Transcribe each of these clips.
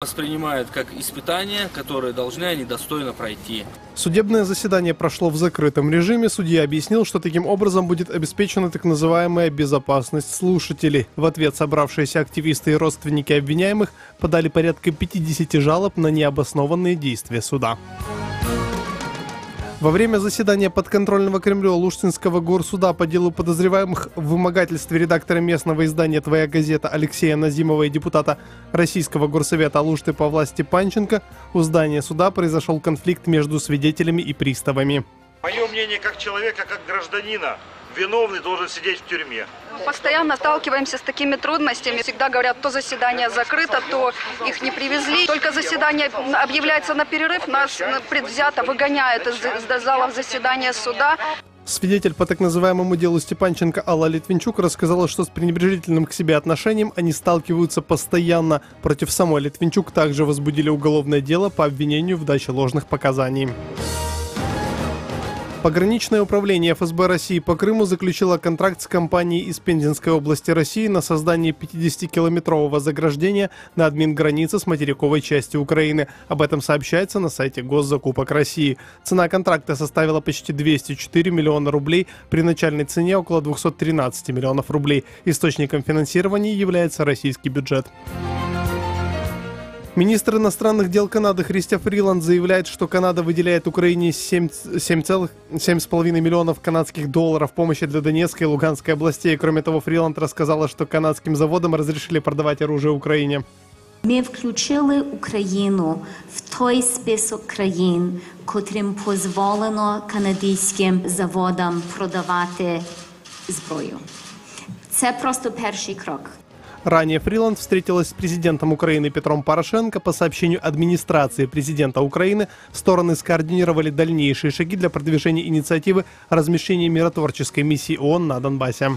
воспринимают как испытания, которые должны они достойно пройти. Судебное заседание прошло в закрытом режиме. Судья объяснил, что таким образом будет обеспечена так называемая безопасность слушателей. В ответ собравшиеся активисты и родственники обвиняемых подали порядка 50 жалоб на необоснованные действия суда. Во время заседания подконтрольного Кремлю Лужцинского горсуда по делу подозреваемых в вымогательстве редактора местного издания «Твоя газета» Алексея Назимова и депутата Российского горсовета Алушты Павла Степанченко у здания суда произошел конфликт между свидетелями и приставами. Мое мнение как человека, как гражданина, виновный должен сидеть в тюрьме. Постоянно сталкиваемся с такими трудностями. Всегда говорят, то заседание закрыто, то их не привезли. Только заседание объявляется на перерыв, нас предвзято выгоняют из залов заседания суда. Свидетель по так называемому делу Степанченко Алла Литвинчук рассказала, что с пренебрежительным к себе отношением они сталкиваются постоянно. Против самой Литвинчук также возбудили уголовное дело по обвинению в даче ложных показаний. Пограничное управление ФСБ России по Крыму заключило контракт с компанией из Пензенской области России на создание 50-километрового заграждения на админгранице с материковой частью Украины. Об этом сообщается на сайте Госзакупок России. Цена контракта составила почти 204 миллиона рублей, при начальной цене около 213 миллионов рублей. Источником финансирования является российский бюджет. Министр иностранных дел Канады Христя Фриланд заявляет, что Канада выделяет Украине 7,5 миллионов канадских долларов помощи для Донецкой и Луганской областей. Кроме того, Фриланд рассказала, что канадским заводам разрешили продавать оружие Украине. Ми включили Україну в той список країн, котрим дозволено канадським заводам продавати зброю. Це просто перший крок. Ранее Фриланд встретилась с президентом Украины Петром Порошенко. По сообщению администрации президента Украины, стороны скоординировали дальнейшие шаги для продвижения инициативы о размещении миротворческой миссии ООН на Донбассе.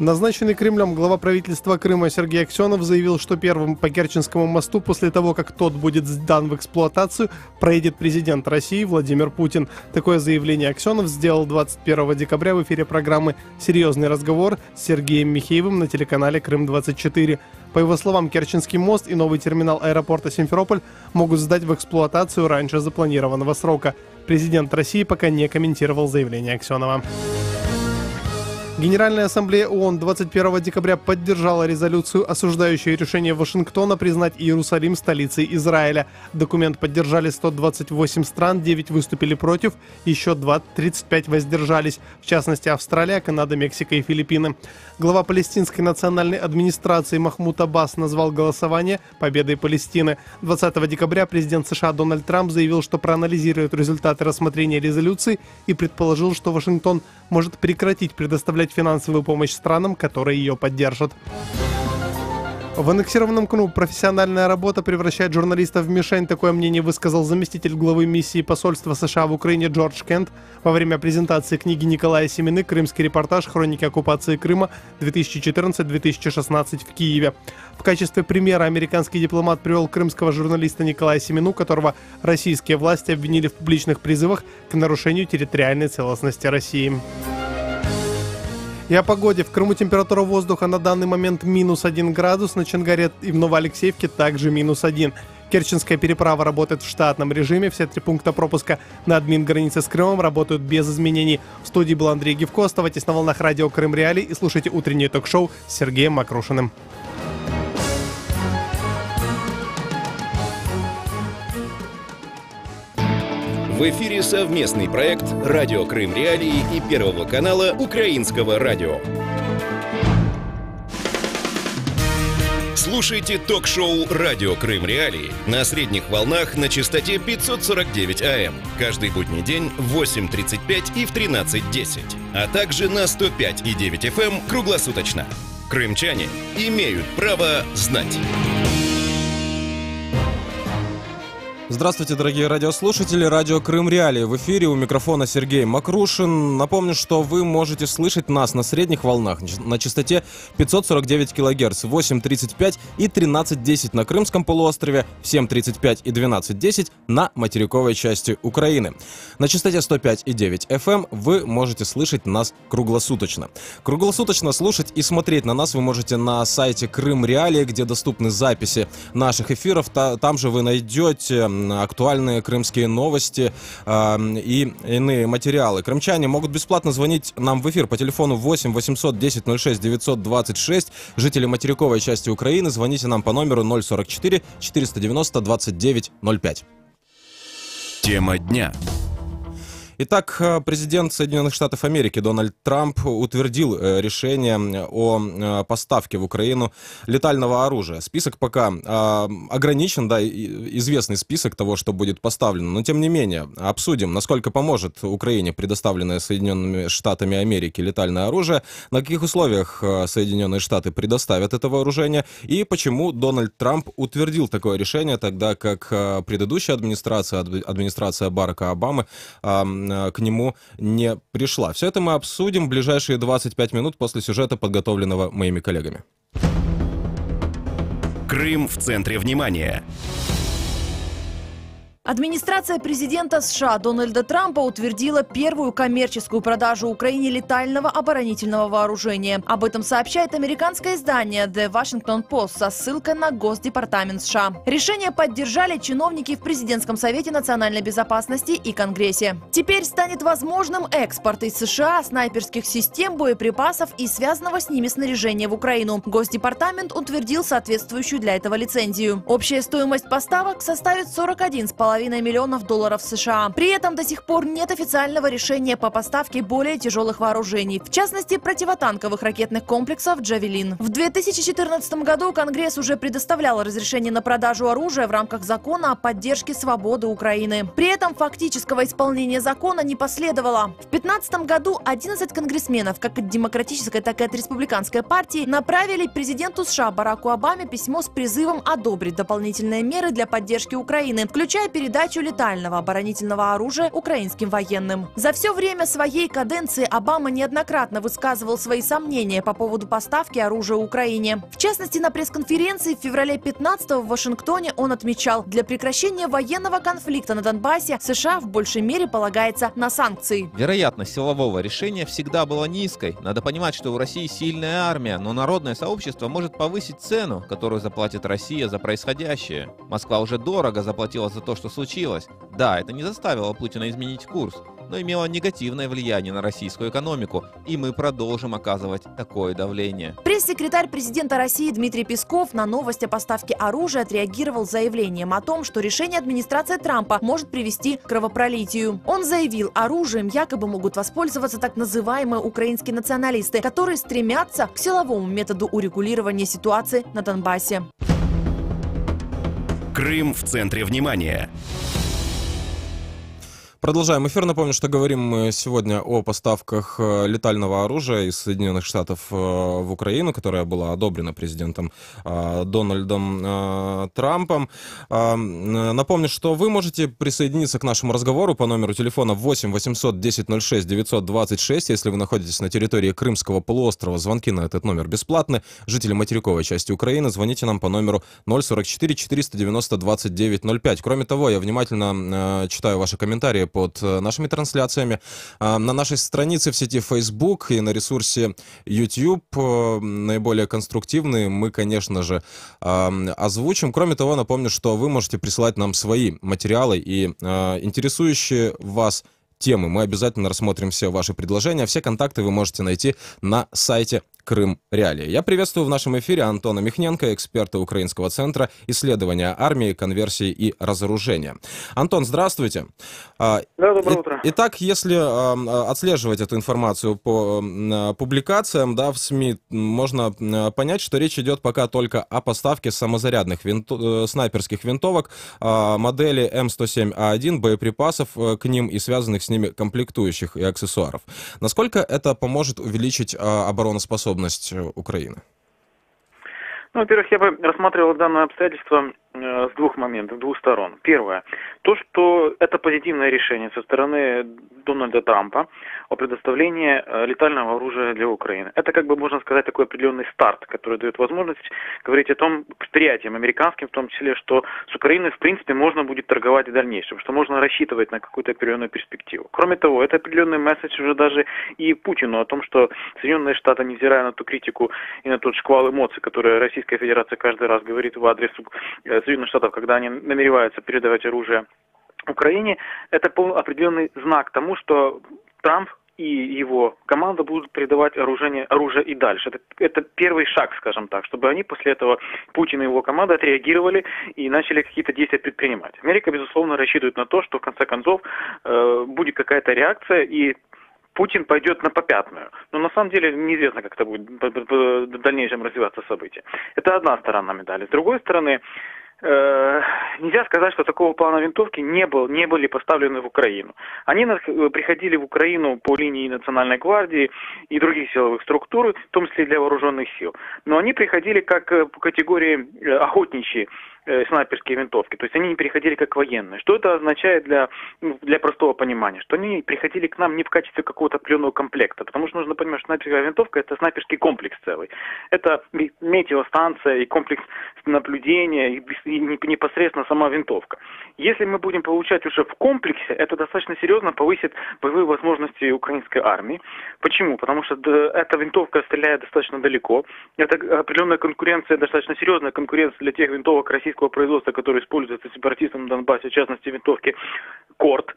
Назначенный Кремлем глава правительства Крыма Сергей Аксенов заявил, что первым по Керченскому мосту после того, как тот будет сдан в эксплуатацию, проедет президент России Владимир Путин. Такое заявление Аксенов сделал 21 декабря в эфире программы «Серьезный разговор» с Сергеем Михеевым на телеканале «Крым-24». По его словам, Керченский мост и новый терминал аэропорта Симферополь могут сдать в эксплуатацию раньше запланированного срока. Президент России пока не комментировал заявление Аксенова. Генеральная ассамблея ООН 21 декабря поддержала резолюцию, осуждающую решение Вашингтона признать Иерусалим столицей Израиля. Документ поддержали 128 стран, 9 выступили против, еще 35 воздержались. В частности, Австралия, Канада, Мексика и Филиппины. Глава палестинской национальной администрации Махмуд Аббас назвал голосование победой Палестины. 20 декабря президент США Дональд Трамп заявил, что проанализирует результаты рассмотрения резолюции и предположил, что Вашингтон может прекратить предоставлять финансовую помощь странам, которые ее поддержат. В аннексированном Крыму профессиональная работа превращает журналистов в мишень. Такое мнение высказал заместитель главы миссии посольства США в Украине Джордж Кент во время презентации книги Николая Семины «Крымский репортаж. Хроники оккупации Крыма 2014-2016» в Киеве. В качестве примера американский дипломат привел крымского журналиста Николая Семину, которого российские власти обвинили в публичных призывах к нарушению территориальной целостности России. И о погоде. В Крыму температура воздуха на данный момент -1 градус, на Чонгаре и в Новоалексеевке также -1. Керченская переправа работает в штатном режиме. Все 3 пункта пропуска на админгранице с Крымом работают без изменений. В студии был Андрей Гивко. Оставайтесь на волнах радио Крым Реалии и слушайте утреннее ток-шоу с Сергеем Макрушиным. В эфире совместный проект «Радио Крым Реалии» и Первого канала Украинского радио. Слушайте ток-шоу «Радио Крым Реалии» на средних волнах на частоте 549 АМ каждый будний день в 8:35 и в 13:10, а также на 105,9 FM круглосуточно. Крымчане имеют право знать. Здравствуйте, дорогие радиослушатели. Радио Крым Реалии в эфире. У микрофона Сергей Макрушин. Напомню, что вы можете слышать нас на средних волнах на частоте 549 кГц, 8.35 и 13.10 на Крымском полуострове, в 7.35 и 12.10 на материковой части Украины. На частоте 105,9 FM вы можете слышать нас круглосуточно. Круглосуточно слушать и смотреть на нас вы можете на сайте Крым Реалии, где доступны записи наших эфиров. Там же вы найдете актуальные крымские новости и иные материалы. Крымчане могут бесплатно звонить нам в эфир по телефону 8 800 10 06 926. Жители материковой части Украины, звоните нам по номеру 044 490 29 05. Тема дня. Итак, президент Соединенных Штатов Америки Дональд Трамп утвердил решение о поставке в Украину летального оружия. Список пока ограничен, да, известный список того, что будет поставлено, но тем не менее обсудим, насколько поможет Украине предоставленное Соединенными Штатами Америки летальное оружие, на каких условиях Соединенные Штаты предоставят это вооружение и почему Дональд Трамп утвердил такое решение, тогда как предыдущая администрация Барака Обамы к нему не пришла. Все это мы обсудим в ближайшие 25 минут после сюжета, подготовленного моими коллегами. Крым в центре внимания. Администрация президента США Дональда Трампа утвердила первую коммерческую продажу Украине летального оборонительного вооружения. Об этом сообщает американское издание The Washington Post со ссылкой на Госдепартамент США. Решение поддержали чиновники в Президентском совете национальной безопасности и Конгрессе. Теперь станет возможным экспорт из США снайперских систем, боеприпасов и связанного с ними снаряжения в Украину. Госдепартамент утвердил соответствующую для этого лицензию. Общая стоимость поставок составит $41,5 миллионов долларов США. При этом до сих пор нет официального решения по поставке более тяжелых вооружений, в частности противотанковых ракетных комплексов «Джавелин». В 2014 году Конгресс уже предоставлял разрешение на продажу оружия в рамках закона о поддержке свободы Украины. При этом фактического исполнения закона не последовало. В 2015 году 11 конгрессменов, как от демократической, так и от республиканской партии, направили президенту США Бараку Обаме письмо с призывом одобрить дополнительные меры для поддержки Украины, включая передачу летального оборонительного оружия украинским военным. За все время своей каденции Обама неоднократно высказывал свои сомнения по поводу поставки оружия Украине. В частности, на пресс-конференции в феврале 2015-го в Вашингтоне он отмечал, для прекращения военного конфликта на Донбассе США в большей мере полагается на санкции. Вероятность силового решения всегда была низкой. Надо понимать, что у России сильная армия, но народное сообщество может повысить цену, которую заплатит Россия за происходящее. Москва уже дорого заплатила за то, что случилось. Да, это не заставило Путина изменить курс, но имело негативное влияние на российскую экономику, и мы продолжим оказывать такое давление. Пресс-секретарь президента России Дмитрий Песков на новость о поставке оружия отреагировал заявлением о том, что решение администрации Трампа может привести к кровопролитию. Он заявил, оружием якобы могут воспользоваться так называемые украинские националисты, которые стремятся к силовому методу урегулирования ситуации на Донбассе. Крым в центре внимания. Продолжаем эфир. Напомню, что говорим мы сегодня о поставках летального оружия из Соединенных Штатов в Украину, которая была одобрена президентом Дональдом Трампом. Напомню, что вы можете присоединиться к нашему разговору по номеру телефона 8 800 10 06 926. Если вы находитесь на территории Крымского полуострова, звонки на этот номер бесплатны. Жители материковой части Украины, звоните нам по номеру 044 490 29 05. Кроме того, я внимательно читаю ваши комментарии под нашими трансляциями на нашей странице в сети Facebook и на ресурсе YouTube. Наиболее конструктивные мы, конечно же, озвучим. Кроме того, напомню, что вы можете присылать нам свои материалы и интересующие вас темы. Мы обязательно рассмотрим все ваши предложения. Все контакты вы можете найти на сайте Крым Реалии. Я приветствую в нашем эфире Антона Михненко, эксперта Украинского центра исследования армии, конверсии и разоружения. Антон, здравствуйте. Да, доброе утро. Итак, если отслеживать эту информацию по публикациям, да, в СМИ, можно понять, что речь идет пока только о поставке самозарядных снайперских винтовок модели М107А1, боеприпасов к ним и связанных с ними комплектующих и аксессуаров. Насколько это поможет увеличить обороноспособность Украины? Ну, во-первых, я бы рассматривал данное обстоятельство с двух моментов, с двух сторон. Первое. То, что это позитивное решение со стороны Дональда Трампа о предоставлении летального оружия для Украины. Это, как бы можно сказать, такой определенный старт, который дает возможность говорить о том, предприятиям американским в том числе, что с Украиной, в принципе, можно будет торговать в дальнейшем, что можно рассчитывать на какую-то определенную перспективу. Кроме того, это определенный месседж уже даже и Путину о том, что Соединенные Штаты, невзирая на ту критику и на тот шквал эмоций, которые Российская Федерация каждый раз говорит в адрес Соединенных Штатов, когда они намереваются передавать оружие Украине, это определенный знак тому, что Трамп и его команда будут передавать оружие и дальше. Это первый шаг, скажем так, чтобы они после этого, Путин и его команда, отреагировали и начали какие-то действия предпринимать. Америка, безусловно, рассчитывает на то, что в конце концов будет какая-то реакция и Путин пойдет на попятную. Но на самом деле неизвестно, как это будет в дальнейшем развиваться события. Это одна сторона медали. С другой стороны, нельзя сказать, что такого плана винтовки не были поставлены в Украину. Они приходили в Украину по линии Национальной гвардии и других силовых структур, в том числе и для вооруженных сил. Но они приходили как по категории охотничьи снайперские винтовки, то есть они не переходили как военные. Что это означает для простого понимания? Что они приходили к нам не в качестве какого-то определенного комплекта, потому что нужно понимать, что снайперская винтовка — это снайперский комплекс целый. Это метеостанция и комплекс наблюдения, и непосредственно сама винтовка. Если мы будем получать уже в комплексе, это достаточно серьезно повысит боевые возможности украинской армии. Почему? Потому что эта винтовка стреляет достаточно далеко. Это определенная конкуренция, достаточно серьезная конкуренция для тех винтовок российского производства, которые используются сепаратистами на Донбассе, в частности винтовки Корт,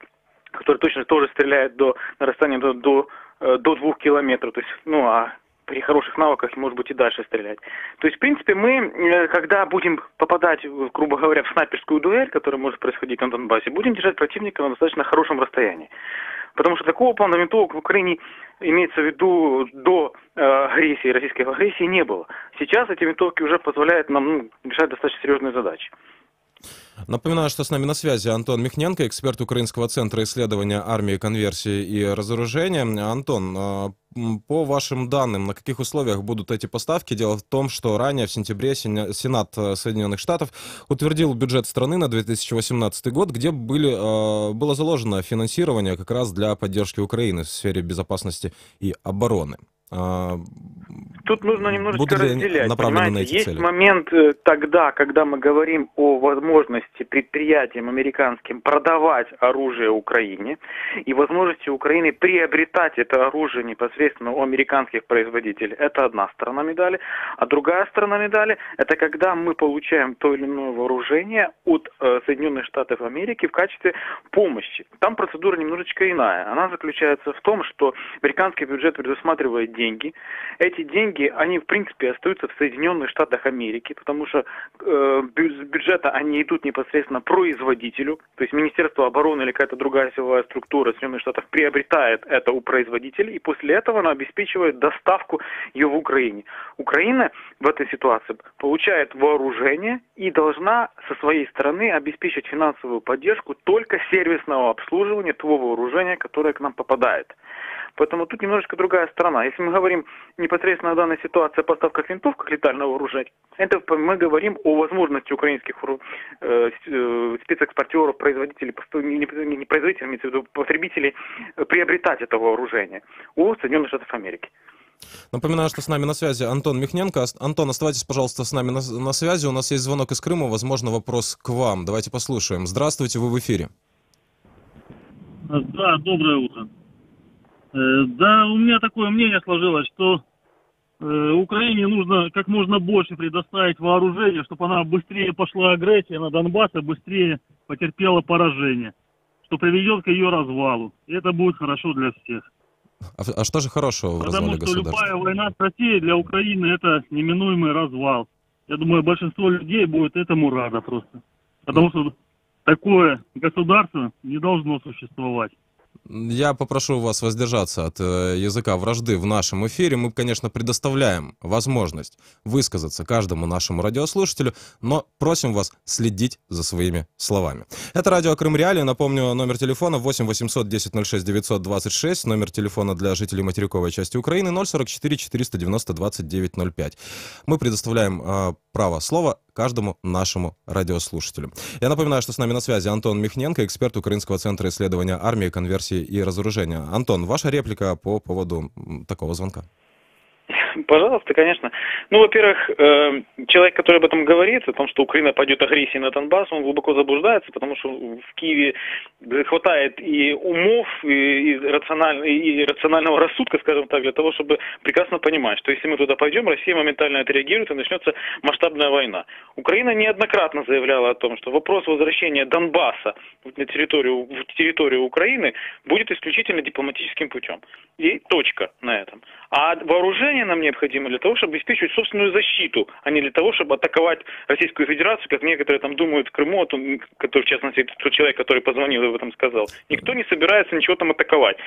которые точно тоже стреляют на расстоянии до 2 километров. То есть, при хороших навыках, может быть, и дальше стрелять. То есть, в принципе, мы, когда будем попадать, грубо говоря, в снайперскую дуэль, которая может происходить на Донбассе, будем держать противника на достаточно хорошем расстоянии. Потому что такого плана винтовок в Украине, имеется в виду, до агрессии, российской агрессии, не было. Сейчас эти винтовки уже позволяют нам решать достаточно серьезные задачи. Напоминаю, что с нами на связи Антон Михненко, эксперт Украинского центра исследования армии, конверсии и разоружения. Антон, по вашим данным, на каких условиях будут эти поставки? Дело в том, что ранее, в сентябре, Сенат Соединенных Штатов утвердил бюджет страны на 2018 год, где было заложено финансирование как раз для поддержки Украины в сфере безопасности и обороны. Тут нужно немножечко разделять, понимаете, есть момент тогда, когда мы говорим о возможности предприятиям американским продавать оружие Украине и возможности Украины приобретать это оружие непосредственно у американских производителей. Это одна сторона медали. А другая сторона медали — это когда мы получаем то или иное вооружение от Соединенных Штатов Америки в качестве помощи. Там процедура немножечко иная. Она заключается в том, что американский бюджет предусматривает деньги. Эти деньги, они в принципе остаются в Соединенных Штатах Америки, потому что с бюджета они идут непосредственно производителю, то есть Министерство обороны или какая-то другая силовая структура Соединенных Штатов приобретает это у производителя, и после этого она обеспечивает доставку ее в Украине. Украина в этой ситуации получает вооружение и должна со своей стороны обеспечить финансовую поддержку только сервисного обслуживания того вооружения, которое к нам попадает. Поэтому тут немножечко другая сторона. Если мы говорим непосредственно о данной ситуации о поставках винтовок летального вооружения, это мы говорим о возможности украинских спецэкспортеров, производителей, не производителей, имеется в виду потребителей, приобретать это вооружение у Соединенных Штатов Америки. Напоминаю, что с нами на связи Антон Михненко. Антон, оставайтесь, пожалуйста, с нами на связи. У нас есть звонок из Крыма, возможно, вопрос к вам. Давайте послушаем. Здравствуйте, вы в эфире. Да, доброе утро. Да, у меня такое мнение сложилось, что Украине нужно как можно больше предоставить вооружение, чтобы она быстрее пошла агрессия на Донбасс, и быстрее потерпела поражение, что приведет к ее развалу. И это будет хорошо для всех. А что же хорошего в развале государства? Потому что любая война с Россией для Украины — это неминуемый развал. Я думаю, большинство людей будет этому радо просто. Потому что такое государство не должно существовать. Я попрошу вас воздержаться от языка вражды в нашем эфире. Мы, конечно, предоставляем возможность высказаться каждому нашему радиослушателю, но просим вас следить за своими словами. Это радио Крым Реалии. Напомню, номер телефона 8 800 10 06 926, номер телефона для жителей материковой части Украины 044 490 29 05. Мы предоставляем право слова каждому нашему радиослушателю. Я напоминаю, что с нами на связи Антон Михненко, эксперт Украинского центра исследования армии, конверсии и разоружения. Антон, ваша реплика по поводу такого звонка? Пожалуйста, конечно. Ну, во-первых, человек, который об этом говорит, о том, что Украина пойдет агрессией на Донбасс, он глубоко заблуждается, потому что в Киеве хватает и умов, и рационального рассудка, скажем так, для того, чтобы прекрасно понимать, что если мы туда пойдем, Россия моментально отреагирует и начнется масштабная война. Украина неоднократно заявляла о том, что вопрос возвращения Донбасса на территорию Украины будет исключительно дипломатическим путем. И точка на этом. А вооружение нам необходимо для того, чтобы обеспечивать собственную защиту, а не для того, чтобы атаковать Российскую Федерацию, как некоторые там думают в Крыму, который, в частности, тот человек, который позвонил и об этом сказал. Никто не собирается ничего там атаковать.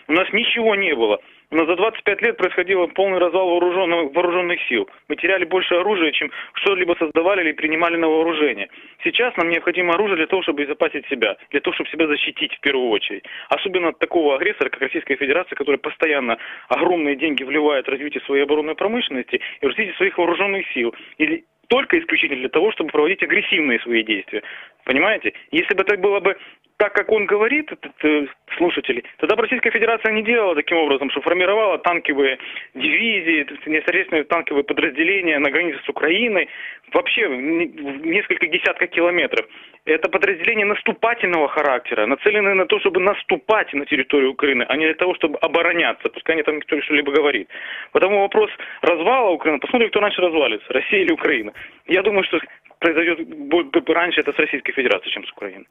У нас ничего не было. У нас за 25 лет происходил полный развал вооруженных сил. Мы теряли больше оружия, чем что-либо создавали или принимали на вооружение. Сейчас нам необходимо оружие для того, чтобы обезопасить себя, для того, чтобы себя защитить в первую очередь. Особенно от такого агрессора, как Российская Федерация, которая постоянно огромные деньги вливает в развитие своей оборонной промышленности и в развитие своих вооруженных сил. Или только исключительно для того, чтобы проводить агрессивные свои действия. Понимаете? Если бы это было бы так, как он говорит, этот слушатель, тогда бы Российская Федерация не делала таким образом, что формировала танковые дивизии, непосредственно танковые подразделения на границе с Украиной, вообще в несколько десятков километров. Это подразделения наступательного характера, нацеленные на то, чтобы наступать на территорию Украины, а не для того, чтобы обороняться, пускай там никто что-либо говорит. Потому вопрос развала Украины, посмотрим, кто раньше развалится, Россия или Украина. Я думаю, что произойдет раньше это с Российской Федерацией, чем с Украиной.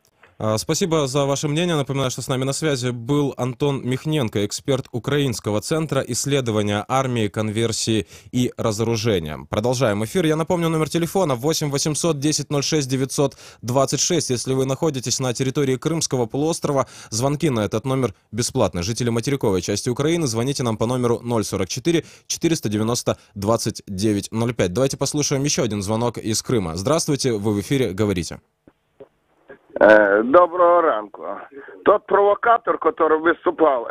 Спасибо за ваше мнение. Напоминаю, что с нами на связи был Антон Михненко, эксперт Украинского центра исследования армии, конверсии и разоружения. Продолжаем эфир. Я напомню номер телефона 8 800 10 06 926. Если вы находитесь на территории Крымского полуострова, звонки на этот номер бесплатны. Жители материковой части Украины, звоните нам по номеру 044 490 2905. Давайте послушаем еще один звонок из Крыма. Здравствуйте, вы в эфире, говорите. Доброго ранку. Тот провокатор, который виступав,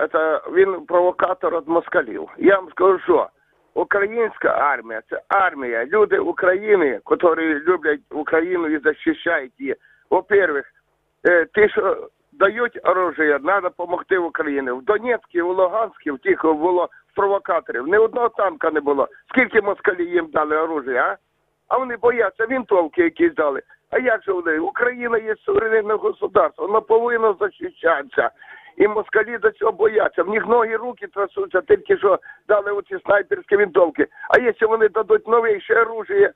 він провокатор від москалів. Я вам скажу, що українська армія – це армія. Люди України, які люблять Україну і захищають її. Во-первых, ті, що дають оружие, треба допомогти Україні. В Донецькій, в Луганській, в тих було провокаторів. Ні одного танка не було. Скільки москалі їм дали оружие, а? А вони бояться, винтовки якісь дали. А як же вони? Україна є суверенне государство, воно повинно захищатися. І москалі до цього бояться. В них ноги, руки трясуться, тільки що дали оці снайперські винтовки. А якщо вони дадуть новіше оружие,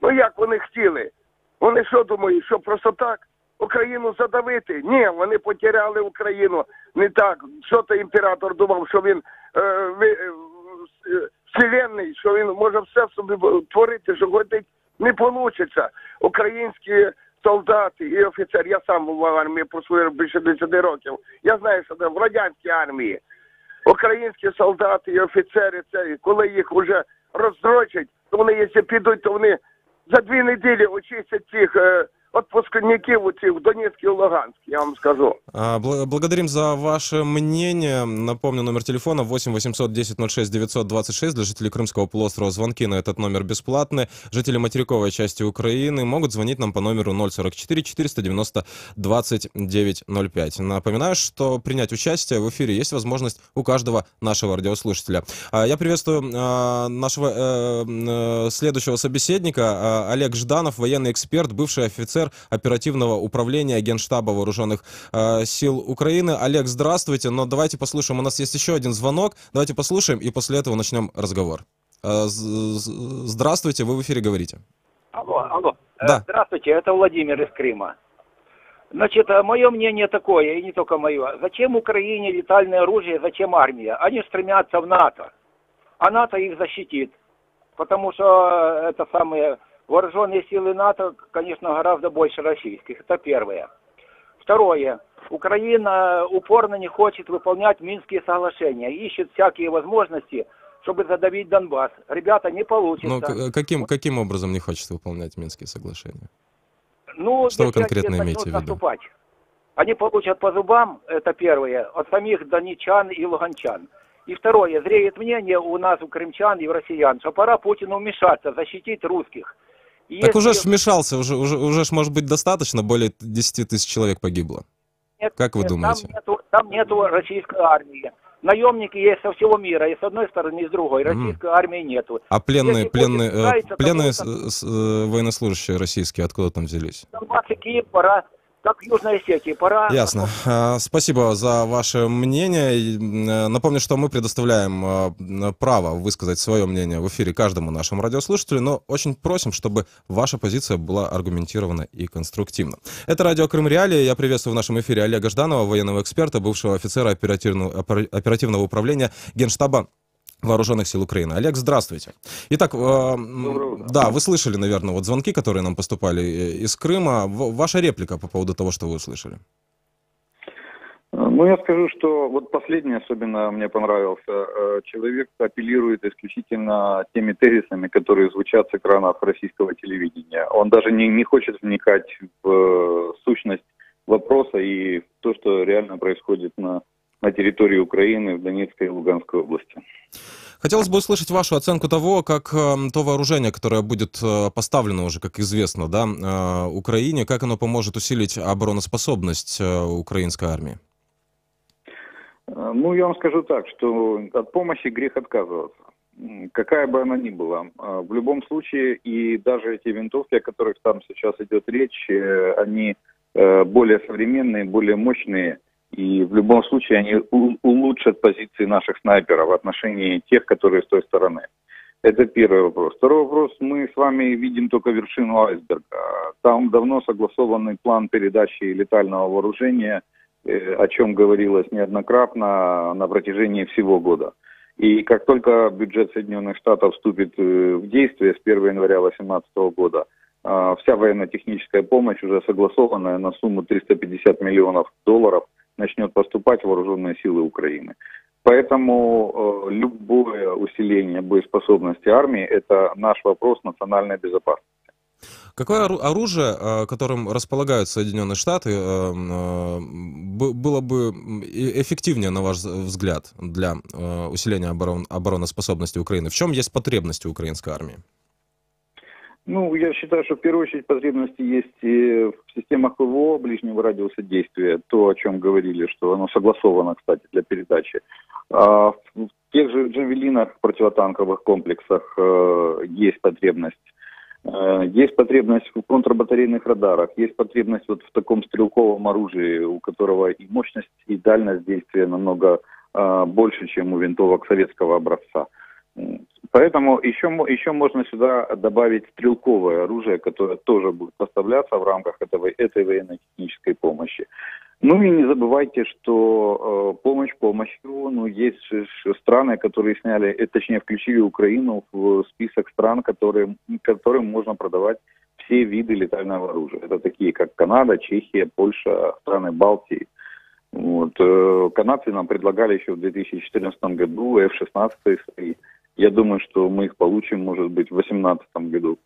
ну як вони хотіли? Вони що думають, що просто так Україну задавити? Ні, вони потеряли Україну. Не так. Що то імператор думав, що він вселенний, що він може все собі творити, що хотить. Не вийде. Українські солдати і офіцери, я сам був в армії прослужив більше 10 років, я знаю, що там в радянській армії українські солдати і офіцери, коли їх вже роздрочать, то вони, якщо підуть, то вони за 2 неділі очистять цих отпускників у цих в Донецкій и Луганській, я вам скажу. Благодарим за ваше мнение. Напомню, номер телефона 8 800 10 06 926. Для жителей Крымского полуострова звонки на этот номер бесплатны. Жители материковой части Украины могут звонить нам по номеру 044 490 2905. Напоминаю, что принять участие в эфире есть возможность у каждого нашего радиослушателя. Я приветствую нашего следующего собеседника. Олег Жданов, военный эксперт, бывший офицер оперативного управления Генштаба Вооруженных сил Украины. Олег, здравствуйте. Но давайте послушаем. У нас есть еще один звонок. Давайте послушаем и после этого начнем разговор. Здравствуйте, вы в эфире говорите. Алло. Да. Здравствуйте, это Владимир из Крыма. Значит, мое мнение такое, и не только мое. Зачем Украине летальное оружие, зачем армия? Они стремятся в НАТО. А НАТО их защитит. Потому что это самые... Вооруженные силы НАТО, конечно, гораздо больше российских. Это первое. Второе. Украина упорно не хочет выполнять Минские соглашения. Ищет всякие возможности, чтобы задавить Донбасс. Ребята, не получится. Но каким образом не хочет выполнять Минские соглашения? Ну, что вы конкретно имеете в виду? Наступать. Они получат по зубам, это первое, от самих донечан и луганчан. И второе. Зреет мнение у нас, у крымчан и у россиян, что пора Путину вмешаться, защитить русских. Так уже ж вмешался, уже ж может быть достаточно, более 10 тысяч человек погибло. Нет, как вы думаете? Там нету российской армии. Наемники есть со всего мира, и с одной стороны, и с другой. Российской армии нету. А пленные военнослужащие российские откуда там взялись? Донбасс и Киев, пора, как в Южной Осетии, пора... Ясно. Спасибо за ваше мнение. Напомню, что мы предоставляем право высказать свое мнение в эфире каждому нашему радиослушателю, но очень просим, чтобы ваша позиция была аргументирована и конструктивна. Это радио Крым Реалии. Я приветствую в нашем эфире Олега Жданова, военного эксперта, бывшего офицера оперативного управления Генштаба Вооруженных сил Украины. Олег, здравствуйте. Итак, да, вы слышали, наверное, вот звонки, которые нам поступали из Крыма. Ваша реплика по поводу того, что вы услышали. Ну, я скажу, что вот последний особенно мне понравился. Человек апеллирует исключительно теми тезисами, которые звучат с экранов российского телевидения. Он даже не хочет вникать в сущность вопроса и в то, что реально происходит на территории Украины, в Донецкой и Луганской области. Хотелось бы услышать вашу оценку того, как то вооружение, которое будет поставлено уже, как известно, да, Украине, как оно поможет усилить обороноспособность украинской армии? Ну, я вам скажу так, что от помощи грех отказываться. Какая бы она ни была. В любом случае, и даже эти винтовки, о которых там сейчас идет речь, они более современные, более мощные. И в любом случае они улучшат позиции наших снайперов в отношении тех, которые с той стороны. Это первый вопрос. Второй вопрос. Мы с вами видим только вершину айсберга. Там давно согласованный план передачи летального вооружения, о чем говорилось неоднократно на протяжении всего года. И как только бюджет Соединенных Штатов вступит в действие с 1 января 2018 года, вся военно-техническая помощь, уже согласованная на сумму $350 миллионов, начнет поступать в вооруженные силы Украины. Поэтому любое усиление боеспособности армии – это наш вопрос национальной безопасности. Какое оружие, которым располагают Соединенные Штаты, было бы эффективнее, на ваш взгляд, для усиления обороноспособности Украины? В чем есть потребности украинской армии? Ну, я считаю, что в первую очередь потребности есть и в системах ПВО ближнего радиуса действия, то, о чем говорили, что оно согласовано, кстати, для передачи. В тех же джавелинах, противотанковых комплексах есть потребность. Есть потребность в контрбатарейных радарах, есть потребность вот в таком стрелковом оружии, у которого и мощность, и дальность действия намного больше, чем у винтовок советского образца. Поэтому еще можно сюда добавить стрелковое оружие, которое тоже будет поставляться в рамках этой военно-технической помощи. Ну и не забывайте, что помощь помощью, ну есть страны, которые сняли, точнее включили Украину в список стран, которым можно продавать все виды летального оружия. Это такие, как Канада, Чехия, Польша, страны Балтии. Вот. Канадцы нам предлагали еще в 2014 году F-16 свои. Я думаю, что мы их получим, может быть, в 2018 году.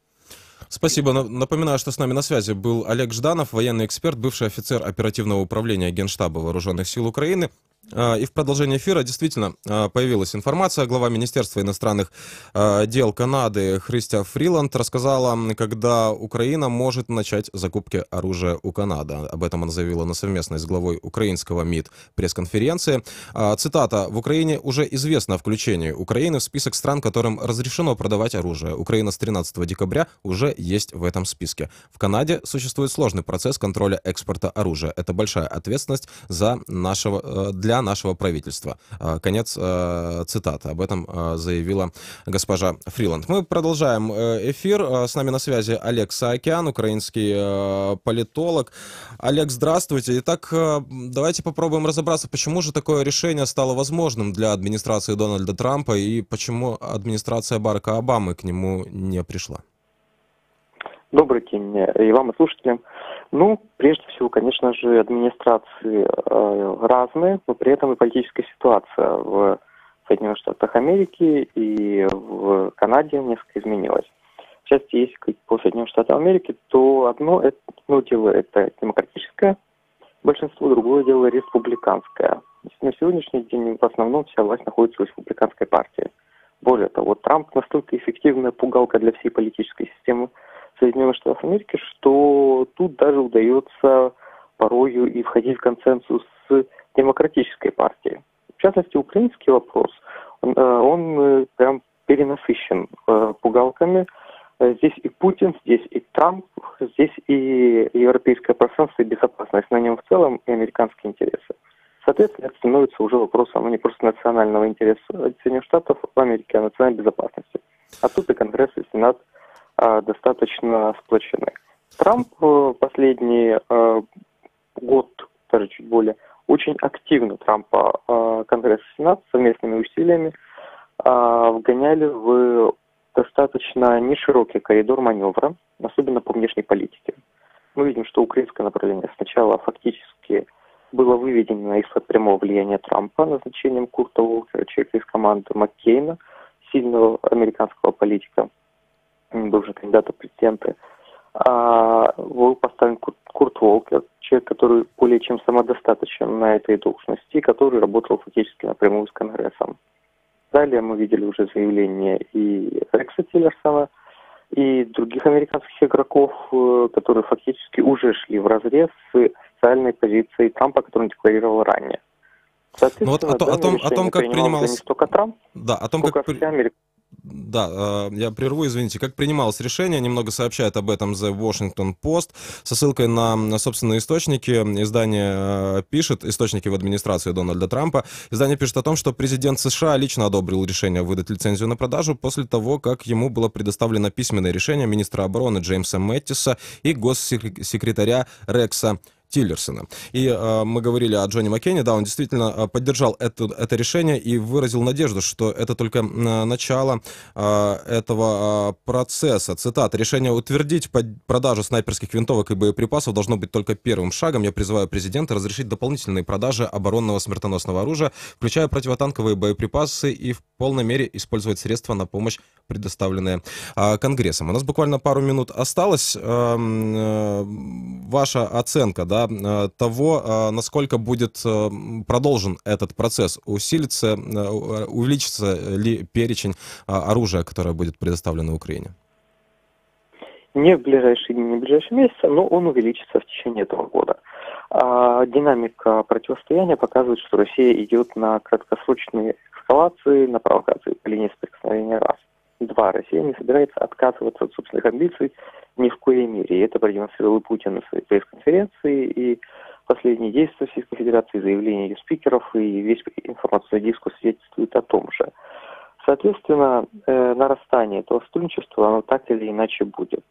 Спасибо. Напоминаю, что с нами на связи был Олег Жданов, военный эксперт, бывший офицер оперативного управления Генштаба Вооруженных сил Украины. И в продолжении эфира действительно появилась информация. Глава Министерства иностранных дел Канады Христя Фриланд рассказала, когда Украина может начать закупки оружия у Канады. Об этом она заявила на совместной с главой украинского МИД пресс-конференции. Цитата. «В Украине уже известно о включении Украины в список стран, которым разрешено продавать оружие. Украина с 13 декабря уже есть в этом списке. В Канаде существует сложный процесс контроля экспорта оружия. Это большая ответственность для нашего правительства». Конец цитаты. Об этом заявила госпожа Фриланд. Мы продолжаем эфир. С нами на связи Олег Саакян, украинский политолог. Олег, здравствуйте. Итак, давайте попробуем разобраться, почему же такое решение стало возможным для администрации Дональда Трампа и почему администрация Барака Обамы к нему не пришла. Добрый день и вам, и слушателям. Ну, прежде всего, конечно же, администрации разные, но при этом и политическая ситуация в Соединенных Штатах Америки и в Канаде несколько изменилась. В частности, если говорить по Соединенным Штатам Америки, то одно дело это демократическое большинство, другое дело республиканское. На сегодняшний день в основном вся власть находится в республиканской партии. Более того, Трамп настолько эффективная пугалка для всей политической системы Соединенных Штатов Америки, что тут даже удается порою и входить в консенсус с демократической партией. В частности, украинский вопрос, он прям перенасыщен пугалками. Здесь и Путин, здесь и Трамп, здесь и европейское пространство и безопасность на нем в целом, и американские интересы. Соответственно, это становится уже вопросом не просто национального интереса Соединенных Штатов в Америке, а национальной безопасности. А тут и Конгресс, и Сенат достаточно сплочены. Трамп последний год, даже чуть более, очень активно Трампа Конгресс и Сенат совместными усилиями вгоняли в достаточно неширокий коридор маневра, особенно по внешней политике. Мы видим, что украинское направление сначала фактически было выведено из-под прямого влияния Трампа назначением Курта Волкера, человека из команды Маккейна, сильного американского политика, бывшего кандидата в президенты. Был поставлен Курт Волкер, человек, который более чем самодостаточен на этой должности, который работал фактически напрямую с Конгрессом. Далее мы видели уже заявления и Рекса Тиллерсона, и других американских игроков, которые фактически уже шли вразрез с официальной позицией Трампа, которую он декларировал ранее. Ну вот о том, как принималось... Не столько Трамп, да, о том, сколько как... вся Америка. Да, я прерву, извините. Как принималось решение, немного сообщает об этом The Washington Post со ссылкой на собственные источники. Издание пишет, источники в администрации Дональда Трампа, издание пишет о том, что президент США лично одобрил решение выдать лицензию на продажу после того, как ему было предоставлено письменное решение министра обороны Джеймса Мэттиса и госсекретаря Рекса Тиллерсона. И мы говорили о Джонни Маккейне, да, он действительно поддержал это решение и выразил надежду, что это только начало этого процесса. Цитата: «Решение утвердить продажу снайперских винтовок и боеприпасов должно быть только первым шагом. Я призываю президента разрешить дополнительные продажи оборонного смертоносного оружия, включая противотанковые боеприпасы, и в полной мере использовать средства на помощь, предоставленные Конгрессом». У нас буквально пару минут осталось. Ваша оценка, да, того, насколько будет продолжен этот процесс, увеличится ли перечень оружия, которое будет предоставлено Украине? Не в ближайшие дни, не в ближайшие месяцы, но он увеличится в течение этого года. Динамика противостояния показывает, что Россия идет на краткосрочные эскалации, на провокации по линии соприкосновения раз. Два, Россия не собирается отказываться от собственных амбиций ни в коей мере. И это продемонстрировал и Путин на своей пресс-конференции, и последние действия Российской Федерации, заявления ее спикеров, и весь информационный дискурс свидетельствует о том же. Соответственно, нарастание этого сотрудничества, оно так или иначе будет.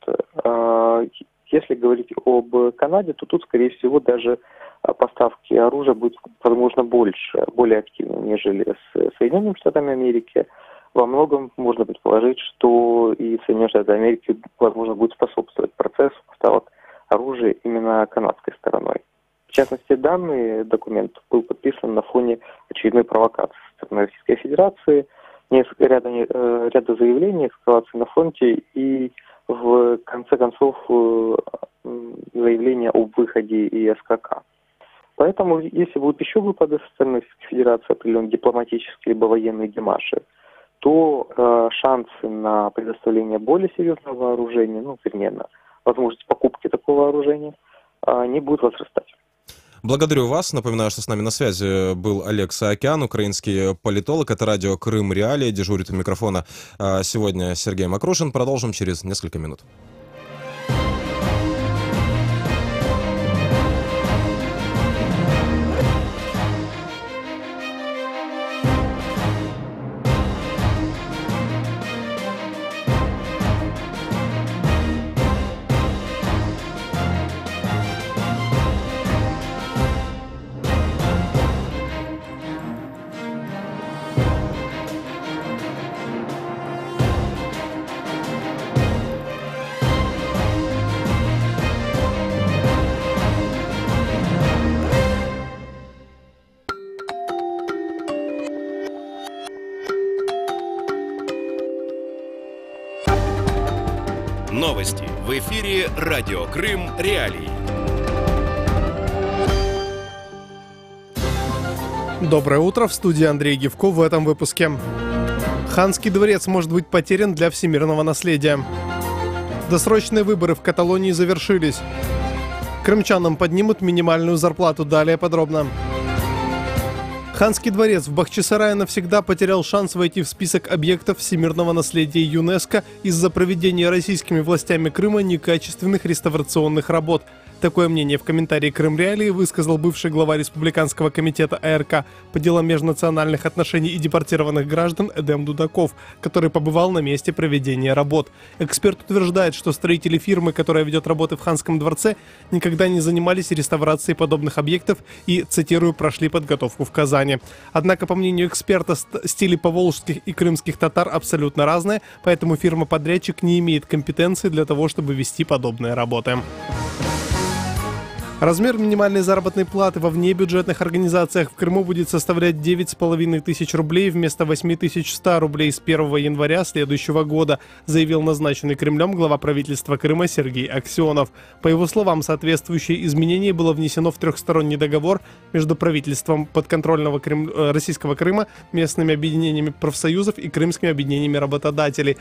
Если говорить об Канаде, то тут, скорее всего, даже поставки оружия будут, возможно, больше, более активны, нежели с Соединенными Штатами Америки. Во многом можно предположить, что и Соединенные Штаты Америки, возможно, будут способствовать процессу поставок оружия именно канадской стороной. В частности, данный документ был подписан на фоне очередной провокации со стороны Российской Федерации, ряда заявлений, эскалации на фронте и, в конце концов, заявления об выходе из СКК. Поэтому, если будут еще выпады со стороны Российской Федерации, определенные дипломатические либо военные демарши, то шансы на предоставление более серьезного вооружения, на возможность покупки такого вооружения, не будут возрастать. Благодарю вас. Напоминаю, что с нами на связи был Олег Саакян, украинский политолог. Это радио «Крым Реалии». Дежурит у микрофона сегодня Сергей Макрушин. Продолжим через несколько минут. Новости в эфире «Радио Крым Реалии». Доброе утро, в студии Андрей Гивко в этом выпуске. Ханский дворец может быть потерян для всемирного наследия. Досрочные выборы в Каталонии завершились. Крымчанам поднимут минимальную зарплату. Далее подробно. Ханский дворец в Бахчисарае навсегда потерял шанс войти в список объектов всемирного наследия ЮНЕСКО из-за проведения российскими властями Крыма некачественных реставрационных работ. Такое мнение в комментарии «Крым Реалии» высказал бывший глава Республиканского комитета АРК по делам межнациональных отношений и депортированных граждан Эдем Дудаков, который побывал на месте проведения работ. Эксперт утверждает, что строители фирмы, которая ведет работы в Ханском дворце, никогда не занимались реставрацией подобных объектов и, цитирую, прошли подготовку в Казани. Однако, по мнению эксперта, стили поволжских и крымских татар абсолютно разные, поэтому фирма-подрядчик не имеет компетенции для того, чтобы вести подобные работы. Размер минимальной заработной платы во внебюджетных организациях в Крыму будет составлять 9,5 тысяч рублей вместо 8100 рублей с 1 января следующего года, заявил назначенный Кремлем глава правительства Крыма Сергей Аксенов. По его словам, соответствующее изменение было внесено в трехсторонний договор между правительством подконтрольного Российского Крыма, местными объединениями профсоюзов и крымскими объединениями работодателей.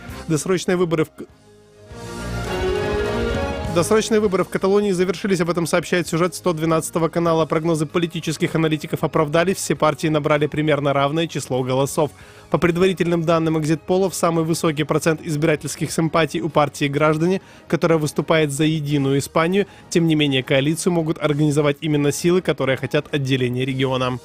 Досрочные выборы в Каталонии завершились, об этом сообщает сюжет 112 канала. Прогнозы политических аналитиков оправдались, все партии набрали примерно равное число голосов. По предварительным данным экзит-полов, самый высокий процент избирательских симпатий у партии «Граждане», которая выступает за единую Испанию. Тем не менее, коалицию могут организовать именно силы, которые хотят отделения региона.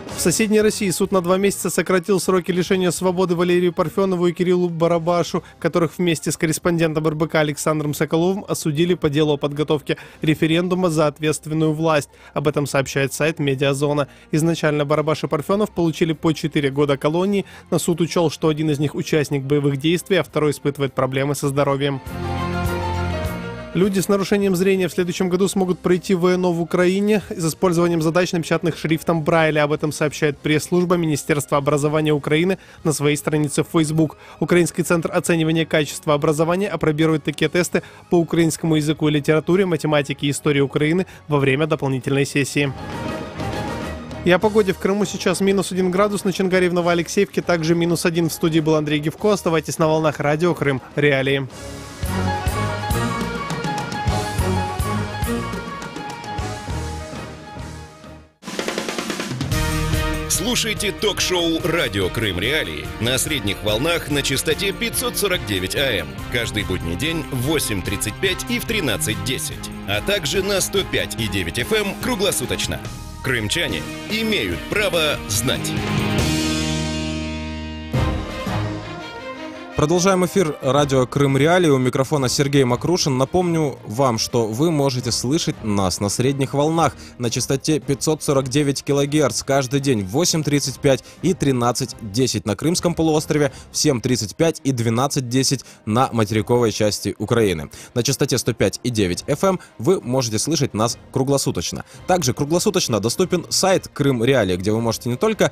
В соседней России суд на 2 месяца сократил сроки лишения свободы Валерию Парфенову и Кириллу Барабашу, которых вместе с корреспондентом РБК Александром Соколовым осудили по делу о подготовке референдума за ответственную власть. Об этом сообщает сайт «Медиазона». Изначально Барабаш и Парфенов получили по 4 года колонии, но суд учел, что один из них участник боевых действий, а второй испытывает проблемы со здоровьем. Люди с нарушением зрения в следующем году смогут пройти ВНО в Украине с использованием задач, напечатанных шрифтом Брайля. Об этом сообщает пресс-служба Министерства образования Украины на своей странице в Facebook. Украинский центр оценивания качества образования опробирует такие тесты по украинскому языку и литературе, математике и истории Украины во время дополнительной сессии. И о погоде в Крыму сейчас -1 градус, на Чангаре в Новоалексеевке также -1. В студии был Андрей Гевко. Оставайтесь на волнах радио Крым Реалии. Слушайте ток-шоу «Радио Крым Реалии» на средних волнах на частоте 549 АМ. Каждый будний день в 8:35 и в 13:10. А также на 105,9 FM круглосуточно. Крымчане имеют право знать. Продолжаем эфир радио Крым Реалии. У микрофона Сергей Макрушин. Напомню вам, что вы можете слышать нас на средних волнах на частоте 549 кГц каждый день в 8:35 и 13:10 на Крымском полуострове, в 7:35 и 12:10 на материковой части Украины. На частоте 105,9 FM вы можете слышать нас круглосуточно. Также круглосуточно доступен сайт Крым Реалии, где вы можете не только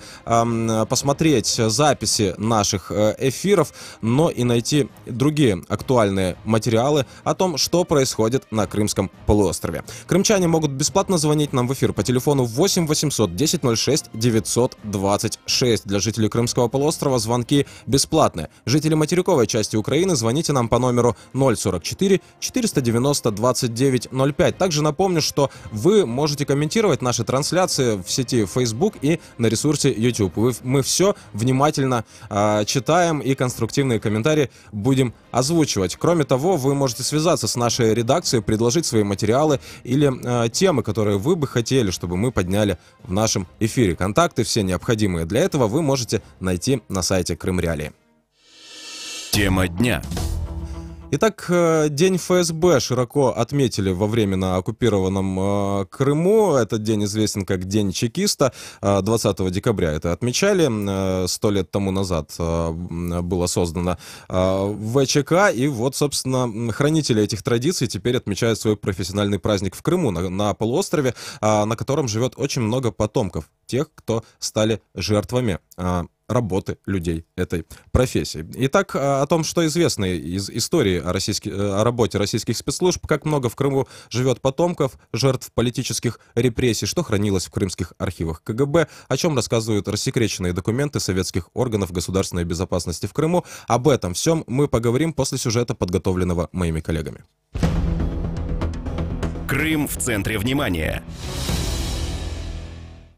посмотреть записи наших эфиров, но и найти другие актуальные материалы о том, что происходит на Крымском полуострове. Крымчане могут бесплатно звонить нам в эфир по телефону 8 800 1006 926. Для жителей Крымского полуострова звонки бесплатные. Жители материковой части Украины звоните нам по номеру 044 490 29 05. Также напомню, что вы можете комментировать наши трансляции в сети Facebook и на ресурсе YouTube. Мы все внимательно читаем и конструктивные комментарии будем озвучивать. Кроме того, вы можете связаться с нашей редакцией, предложить свои материалы или темы, которые вы бы хотели, чтобы мы подняли в нашем эфире. Контакты все необходимые для этого вы можете найти на сайте Крым Реалии. Тема дня. Итак, День ФСБ широко отметили во временно оккупированном Крыму. Этот день известен как День чекиста. 20 декабря это отмечали. 100 лет тому назад было создано ВЧК. И вот, собственно, хранители этих традиций теперь отмечают свой профессиональный праздник в Крыму, на полуострове, на котором живет очень много потомков тех, кто стали жертвами работы людей этой профессии. Итак, о том, что известно из истории о работе российских спецслужб, как много в Крыму живет потомков жертв политических репрессий, что хранилось в крымских архивах КГБ, о чем рассказывают рассекреченные документы советских органов государственной безопасности в Крыму. Об этом всем мы поговорим после сюжета, подготовленного моими коллегами. Крым в центре внимания.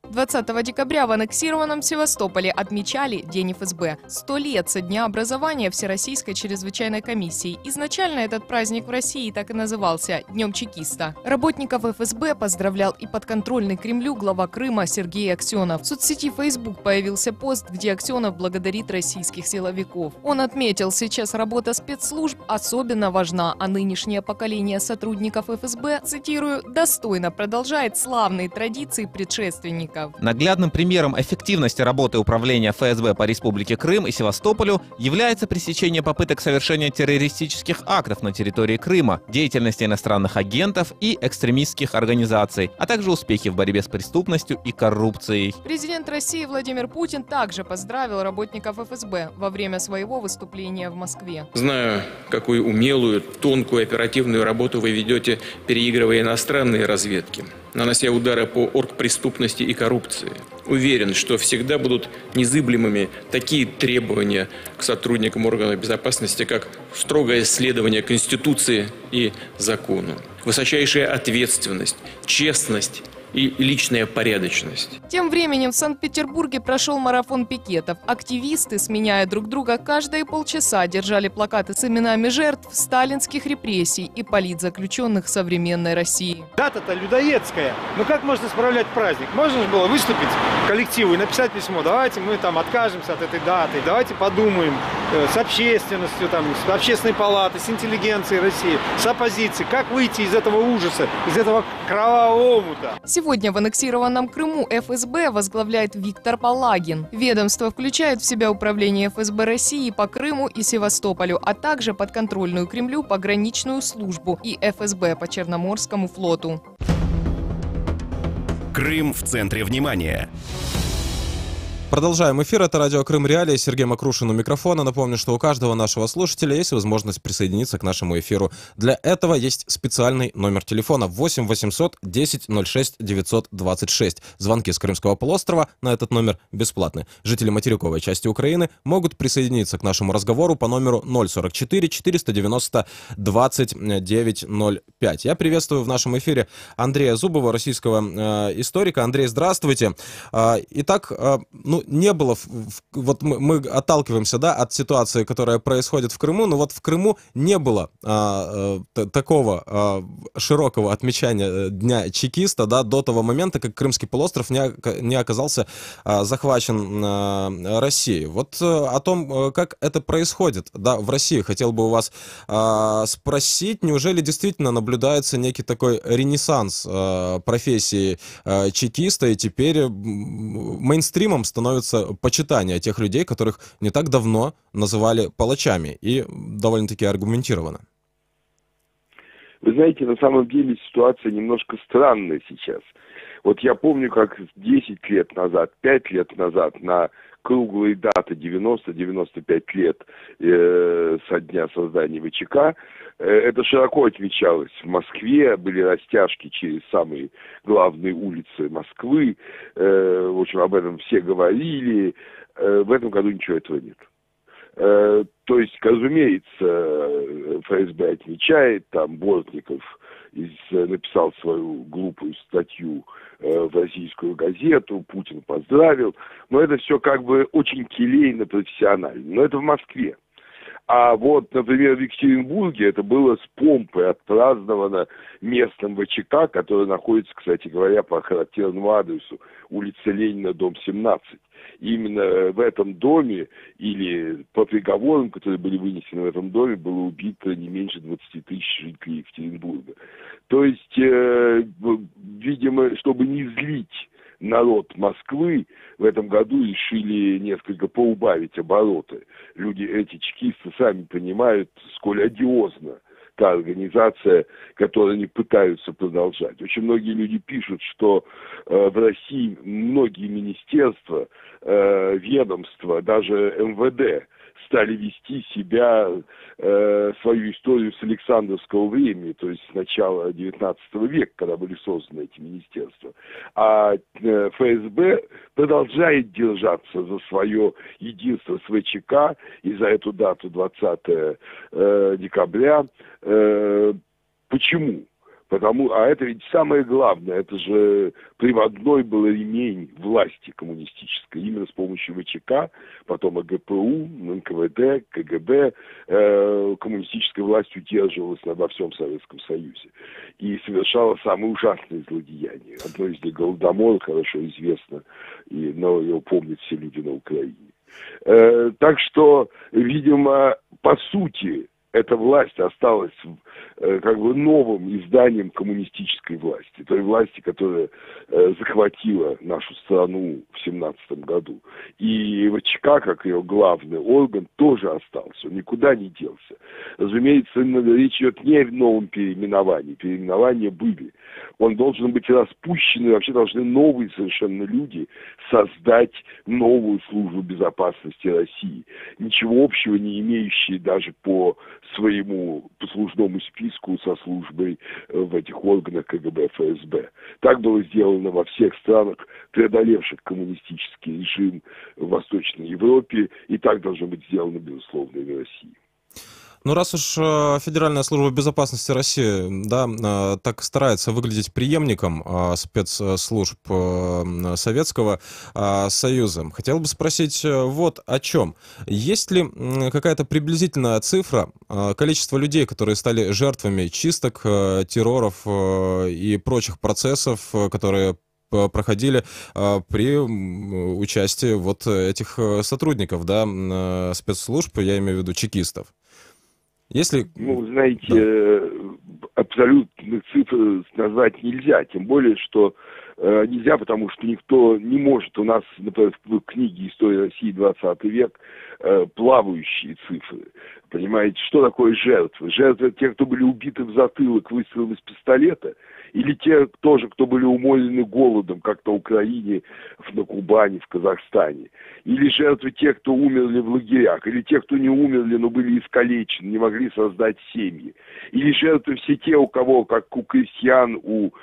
20 декабря в аннексированном Севастополе отмечали День ФСБ. 100 лет со дня образования Всероссийской чрезвычайной комиссии. Изначально этот праздник в России так и назывался – Днем чекиста. Работников ФСБ поздравлял и подконтрольный Кремлю глава Крыма Сергей Аксенов. В соцсети Facebook появился пост, где Аксенов благодарит российских силовиков. Он отметил, сейчас работа спецслужб особенно важна, а нынешнее поколение сотрудников ФСБ, цитирую, достойно продолжает славные традиции предшественников. Наглядным примером эффективности работы управления ФСБ по Республике Крым и Севастополю является пресечение попыток совершения террористических актов на территории Крыма, деятельности иностранных агентов и экстремистских организаций, а также успехи в борьбе с преступностью и коррупцией. Президент России Владимир Путин также поздравил работников ФСБ во время своего выступления в Москве. Знаю, какую умелую, тонкую, оперативную работу вы ведете, переигрывая иностранные разведки, нанося удары по оргпреступности и коррупции. Уверен, что всегда будут незыблемыми такие требования к сотрудникам органов безопасности, как строгое следование Конституции и закону, высочайшая ответственность, честность и личная порядочность. Тем временем в Санкт-Петербурге прошел марафон пикетов. Активисты, сменяя друг друга каждые полчаса, держали плакаты с именами жертв сталинских репрессий и политзаключенных современной России. Дата-то людоедская. Ну как можно справлять праздник? Можно же было выступить коллективу и написать письмо. Давайте мы там откажемся от этой даты. Давайте подумаем с общественностью, там, с общественной палатой, с интеллигенцией России, с оппозицией. Как выйти из этого ужаса, из этого кровавого омута? Сегодня в аннексированном Крыму ФСБ возглавляет Виктор Палагин. Ведомство включает в себя управление ФСБ России по Крыму и Севастополю, а также подконтрольную Кремлю пограничную службу и ФСБ по Черноморскому флоту. Крым в центре внимания. Продолжаем эфир. Это радио Крым Реалии. Сергей Макрушин у микрофона. Напомню, что у каждого нашего слушателя есть возможность присоединиться к нашему эфиру. Для этого есть специальный номер телефона 8 800 10 06 926. Звонки с Крымского полуострова на этот номер бесплатны. Жители материковой части Украины могут присоединиться к нашему разговору по номеру 044 490 2905. Я приветствую в нашем эфире Андрея Зубова, российского историка. Андрей, здравствуйте. Итак, не было, вот мы отталкиваемся, да, от ситуации, которая происходит в Крыму, но вот в Крыму не было такого широкого отмечания Дня чекиста, да, до того момента, как Крымский полуостров не оказался захвачен Россией. Вот о том, как это происходит, да, в России, хотел бы у вас спросить, неужели действительно наблюдается некий такой ренессанс профессии чекиста, и теперь мейнстримом становится почитание тех людей, которых не так давно называли палачами, и довольно-таки аргументированно. Вы знаете, на самом деле ситуация немножко странная сейчас. Вот я помню, как 10 лет назад, 5 лет назад на круглые даты 90-95 лет со дня создания ВЧК, это широко отмечалось. В Москве были растяжки через самые главные улицы Москвы. В общем, об этом все говорили. В этом году ничего этого нет. То есть, разумеется, ФСБ отмечает, там Бортников написал свою глупую статью в российскую газету, Путин поздравил, но это все как бы очень келейно, профессионально. Но это в Москве. А вот, например, в Екатеринбурге это было с помпой отпраздновано местным ВЧК, который находится, кстати говоря, по характерному адресу, улица Ленина, дом 17. Именно в этом доме или по приговорам, которые были вынесены в этом доме, было убито не меньше 20 тысяч жителей Екатеринбурга. То есть, видимо, чтобы не злить народ Москвы, в этом году решили несколько поубавить обороты. Люди, эти чекисты, сами понимают, сколь одиозно та организация, которую они пытаются продолжать. Очень многие люди пишут, что в России многие министерства, ведомства, даже МВД стали вести себя, свою историю с Александровского времени, то есть с начала XIX века, когда были созданы эти министерства. А ФСБ продолжает держаться за свое единство с ВЧК и за эту дату 20 декабря. Почему? А это ведь самое главное, это же приводной был ремень власти коммунистической, именно с помощью ВЧК, потом АГПУ, НКВД, КГБ, коммунистическая власть удерживалась во всем Советском Союзе и совершала самые ужасные злодеяния. Одно из них Голодомор, хорошо известно, но его помнят все люди на Украине. Так что, видимо, по сути, эта власть осталась как бы новым изданием коммунистической власти, той власти, которая захватила нашу страну в 1917 году. И ВЧК, как ее главный орган, тоже остался, он никуда не делся. Разумеется, речь идет не о новом переименовании, переименования были. Он должен быть распущен, и вообще должны новые совершенно люди создать новую службу безопасности России, ничего общего не имеющие даже по своему послужному списку со службой в этих органах КГБ, ФСБ. Так было сделано во всех странах, преодолевших коммунистический режим в Восточной Европе, и так должно быть сделано, безусловно, и в России. Ну, раз уж Федеральная служба безопасности России, да, так старается выглядеть преемником спецслужб Советского Союза, хотел бы спросить вот о чем. Есть ли какая-то приблизительная цифра количества людей, которые стали жертвами чисток, терроров и прочих процессов, которые проходили при участии вот этих сотрудников, да, спецслужб, я имею в виду чекистов? Если... Ну, знаете, абсолютных цифр назвать нельзя, тем более, что нельзя, потому что никто не может. У нас, например, в книге «История России 20 век» плавающие цифры. Понимаете, что такое жертвы? Жертвы — те, кто были убиты в затылок выстрелом из пистолета, или те тоже, кто были уморены голодом, как на Украине, на Кубани, в Казахстане. Или жертвы те, кто умерли в лагерях, или те, кто не умерли, но были искалечены, не могли создать семьи. Или жертвы все те, у кого, как у крестьян, у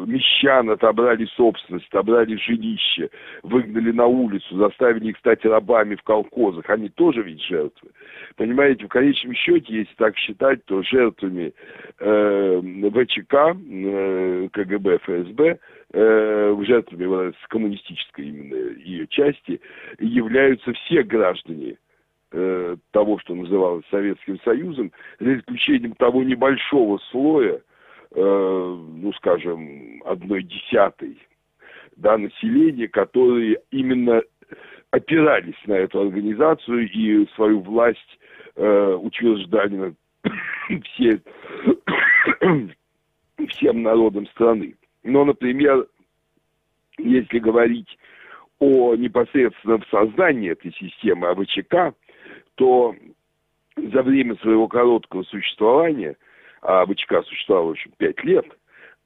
мещан отобрали собственность, отобрали жилище, выгнали на улицу, заставили их стать рабами в колхозах. Они тоже ведь жертвы. Понимаете, в конечном счете, если так считать, то жертвами ВЧК, КГБ, ФСБ, жертвами коммунистической именно ее части, являются все граждане того, что называлось Советским Союзом, за исключением того небольшого слоя, ну, скажем, 1/10, да, населения, которые именно опирались на эту организацию и свою власть утверждали над всем народом страны. Но, например, если говорить о непосредственном создании этой системы, о ВЧК, то за время своего короткого существования, а ВЧК существовала, в общем, 5 лет,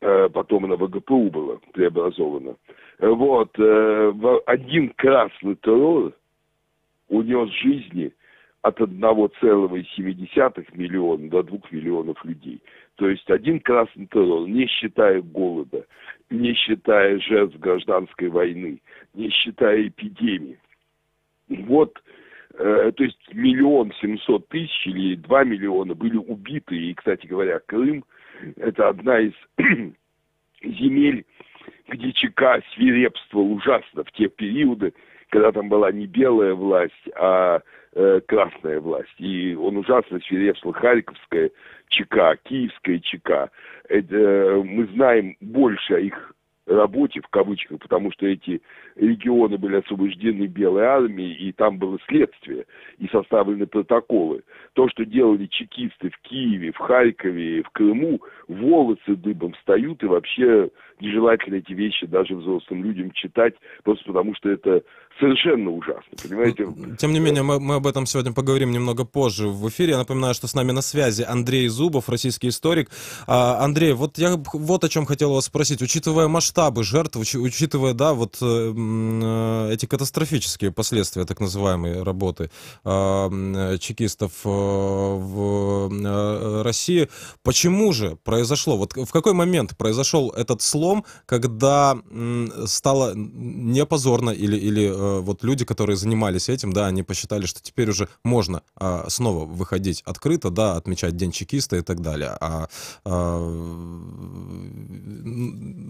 потом она в АГПУ была преобразована, вот, один красный террор унес жизни от 1,7 миллиона до 2 миллионов людей. То есть один красный террор, не считая голода, не считая жертв гражданской войны, не считая эпидемий. Вот, то есть 1 700 000 или 2 миллиона были убиты. И, кстати говоря, Крым – это одна из земель, где ЧК свирепствовал ужасно в те периоды, когда там была не белая власть, а красная власть. И он ужасно свирепствовал. Харьковская ЧК, Киевская ЧК. Это, мы знаем больше о их работе, в кавычках, потому что эти регионы были освобождены Белой армией, и там было следствие, и составлены протоколы. То, что делали чекисты в Киеве, в Харькове, в Крыму, волосы дыбом встают, и вообще нежелательно эти вещи даже взрослым людям читать, просто потому что это совершенно ужасно, понимаете? Тем не менее, мы об этом сегодня поговорим немного позже в эфире. Я напоминаю, что с нами на связи Андрей Зубов, российский историк. Андрей, вот я вот о чем хотел вас спросить. Учитывая масштабы жертв, учитывая, да, вот эти катастрофические последствия так называемой работы чекистов в России, почему же произошло, вот в какой момент произошел этот слом, когда стало не позорно или вот люди, которые занимались этим, да, они посчитали, что теперь уже можно снова выходить открыто, да, отмечать День чекиста и так далее.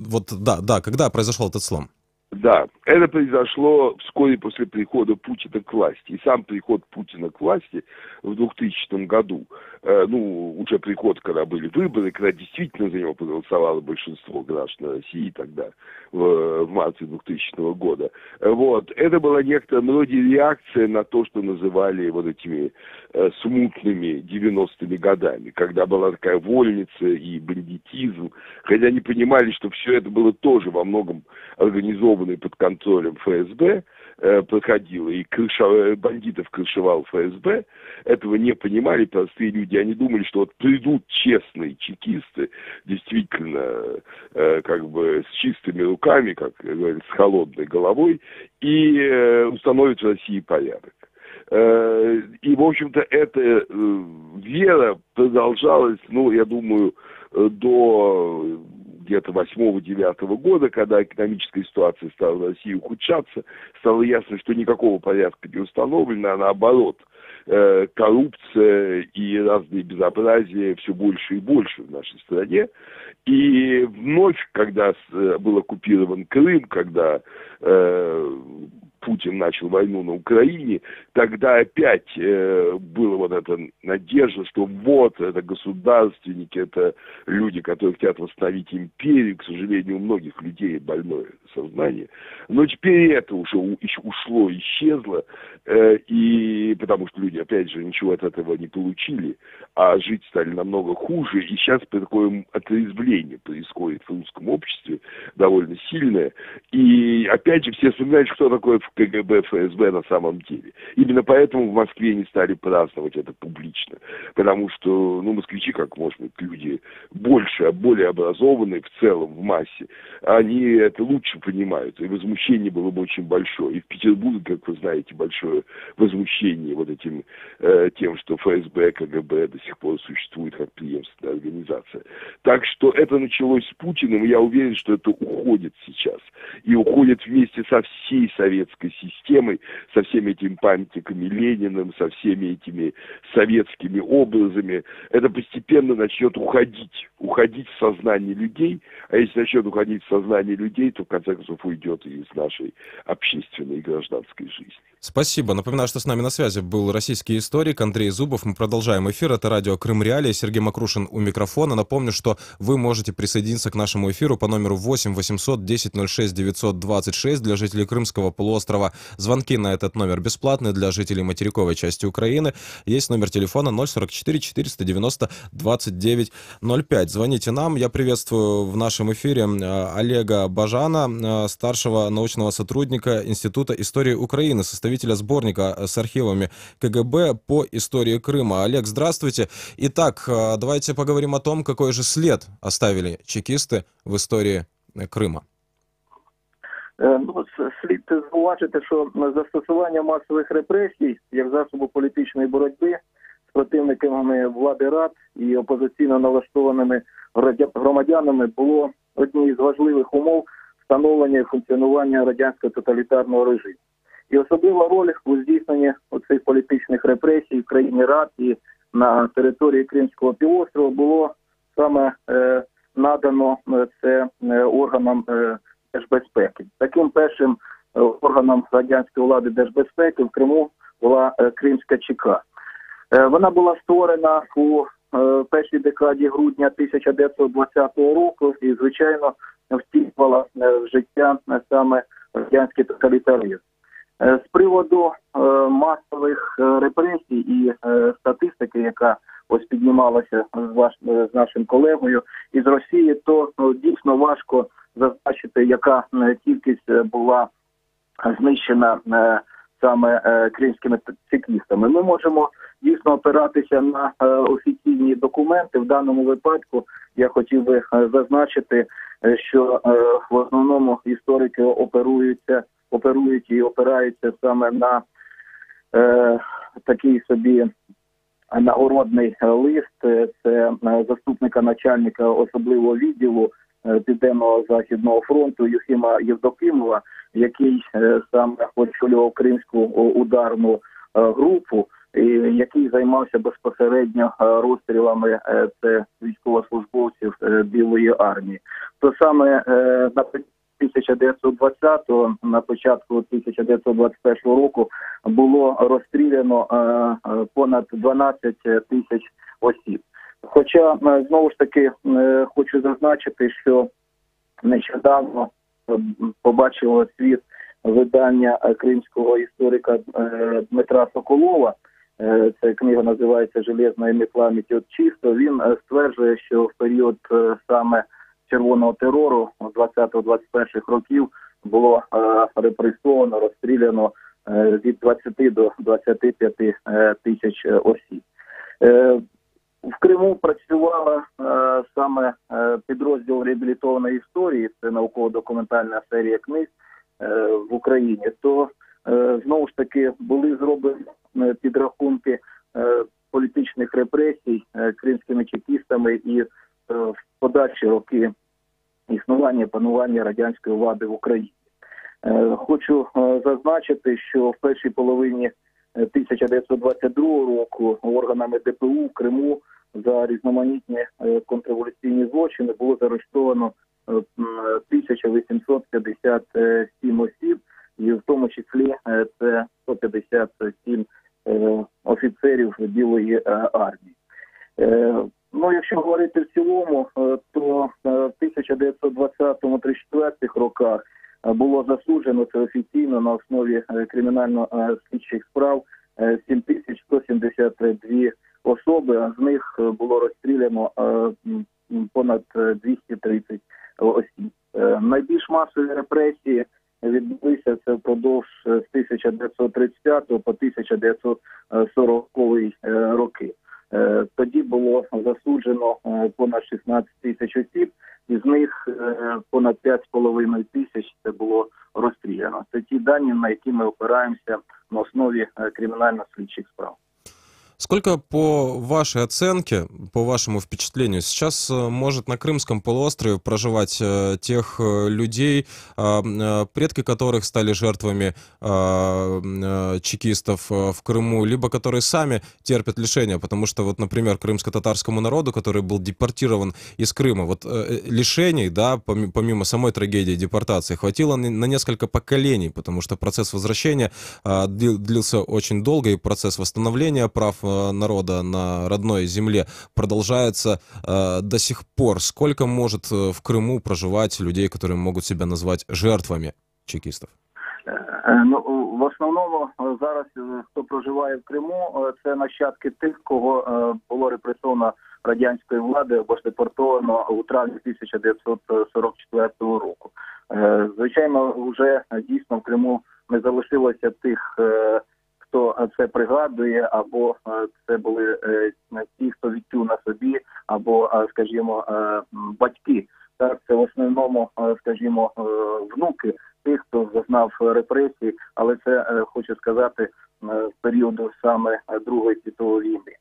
Вот, да, когда произошел этот слом? Да, это произошло вскоре после прихода Путина к власти. И сам приход Путина к власти в 2000 году, уже приход, когда были выборы, когда действительно за него проголосовало большинство граждан России тогда, в марте 2000 года, вот, это была некотором роде реакция на то, что называли вот этими смутными 90-ми годами, когда была такая вольница и бандитизм, хотя они понимали, что все это было тоже во многом организованное под контролем ФСБ, проходило, и бандитов крышевал ФСБ, этого не понимали простые люди. Они думали, что вот придут честные чекисты, действительно, как бы с чистыми руками, как говорят, с холодной головой, и установят в России порядок. И, в общем-то, эта вера продолжалась, я думаю, до где-то 8-9 года, когда экономическая ситуация стала в России ухудшаться, стало ясно, что никакого порядка не установлено, а наоборот, коррупция и разные безобразия все больше и больше в нашей стране. И вновь, когда был оккупирован Крым, когда Путин начал войну на Украине, тогда опять была вот эта надежда, что вот, это государственники, это люди, которые хотят восстановить империю. К сожалению, у многих людей больное сознание. Но теперь это уже ушло, исчезло, и потому что люди, опять же, ничего от этого не получили, а жить стали намного хуже, и сейчас такое отрезвление происходит в русском обществе, довольно сильное, и опять же все вспоминают, кто такое КГБ, ФСБ на самом деле. Именно поэтому в Москве не стали праздновать это публично, потому что, москвичи, как может быть, люди более образованные в целом, в массе, они это лучше понимают, и возмущение было бы очень большое. И в Петербурге, как вы знаете, большое возмущение вот этим, тем, что ФСБ, КГБ до сих пор существует как преемственная организация. Так что это началось с Путиным, и я уверен, что это уходит сейчас. И уходит вместе со всей советской системой, со всеми этими памятниками Лениным, со всеми этими советскими образами. Это постепенно начнет уходить в сознание людей, а если начнет уходить в сознание людей, то в конце концов уйдет и из нашей общественной и гражданской жизни. Спасибо. Напоминаю, что с нами на связи был российский историк Андрей Зубов. Мы продолжаем эфир. Это радио Крым Реалии. Сергей Макрушин у микрофона. Напомню, что вы можете присоединиться к нашему эфиру по номеру 8 800 10 06 926 для жителей Крымского полуострова. Звонки на этот номер бесплатные, для жителей материковой части Украины есть номер телефона 044 490 29 05. Звоните нам. Я приветствую в нашем эфире Олега Бажана, старшего научного сотрудника Института истории Украины, составителя сборника с архивами КГБ по истории Крыма. Олег, здравствуйте. Итак, давайте поговорим о том, какой же след оставили чекисты в історії Крима. Слід зауважити, що застосування масових репресій як засобу політичної боротьби з противниками влади РАД і опозиційно налаштованими громадянами було однією з важливих умов встановлення і функціонування радянського тоталітарного режиму. І особлива роль у здійсненні оцих політичних репресій в країні РАД і на території Кримського півострова було саме надано це органам Держбезпеки. Таким першим органом радянської влади Держбезпеки в Криму була Кримська ЧК. Вона була створена у першій декаді грудня 1920 року і, звичайно, втілювала в життя саме радянський тоталітаризм. З приводу масових репресій і статистики, яка ось піднімалася з нашим колегою із Росії, то дійсно важко зазначити, яка кількість була знищена саме кримськими чекістами. Ми можемо дійсно опиратися на офіційні документи. В даному випадку я хотів би зазначити, що в основному історики оперують і опираються саме на такий собі нагородний лист. Це заступника начальника особливого відділу Південного Західного фронту Юхима Євдокимова, який саме очолював Кримську ударну групу, який займався безпосередньо розстрілами військовослужбовців Білої армії. То саме на 1920-го, на початку 1921 року було розстріляно понад 12 тисяч осіб. Хоча, знову ж таки, хочу зазначити, що нещодавно побачило світ видання кримського історика Дмитра Соколова. Ця книга називається «Железна пам'ять от чисто». Він стверджує, що в період саме червоного терору 20-21 років було репресовано, розстріляно від 20 до 25 тисяч осіб. В Криму працювала саме підрозділ реабілітованої історії, це науково-документальна серія книг в Україні, то знову ж таки були зроблені підрахунки політичних репресій кримськими чекістами і в подальші роки існування, панування радянської влади в Україні. Хочу зазначити, що в першій половині 1922 року органами ДПУ в Криму за різноманітні контрреволюційні злочини було заарештовано 1857 осіб, і в тому числі це 157 офіцерів Білої армії. Ну, якщо говорити в цілому, то в 1920-34 роках було засуджено, це офіційно на основі кримінально-слідчих справ, 7172 особи, а з них було розстріляно понад 230 осіб. Найбільш масові репресії відбулися це впродовж з 1935 по 1940 роки. Тоді було засуджено понад 16 тисяч осіб, із них понад 5,5 тисяч це було розстріляно. Це ті дані, на які ми опираємося на основі криминально-слідчих справ. Сколько, по вашей оценке, по вашему впечатлению, сейчас может на Крымском полуострове проживать тех людей, предки которых стали жертвами чекистов в Крыму, либо которые сами терпят лишения? Потому что, вот, например, крымско-татарскому народу, который был депортирован из Крыма, вот лишений, да, помимо самой трагедии депортации, хватило на несколько поколений, потому что процесс возвращения длился очень долго, и процесс восстановления прав народа на родной земле продолжается до сих пор. Сколько может в Крыму проживать людей, которые могут себя назвать жертвами чекистов? Ну, в основному зараз, хто проживає в Криму, це нащадки тих, кого було репресовано радянською владою або ж депортовано у травні 1944 року. Звичайно, вже дійсно в Криму не залишилося тих, хто це пригадує, або це були ті, хто відчув на собі, або, скажімо, батьки. Так, це в основному, скажімо, внуки тих, хто зазнав репресій, але це, хочу сказати, з періоду саме Другої світової війни.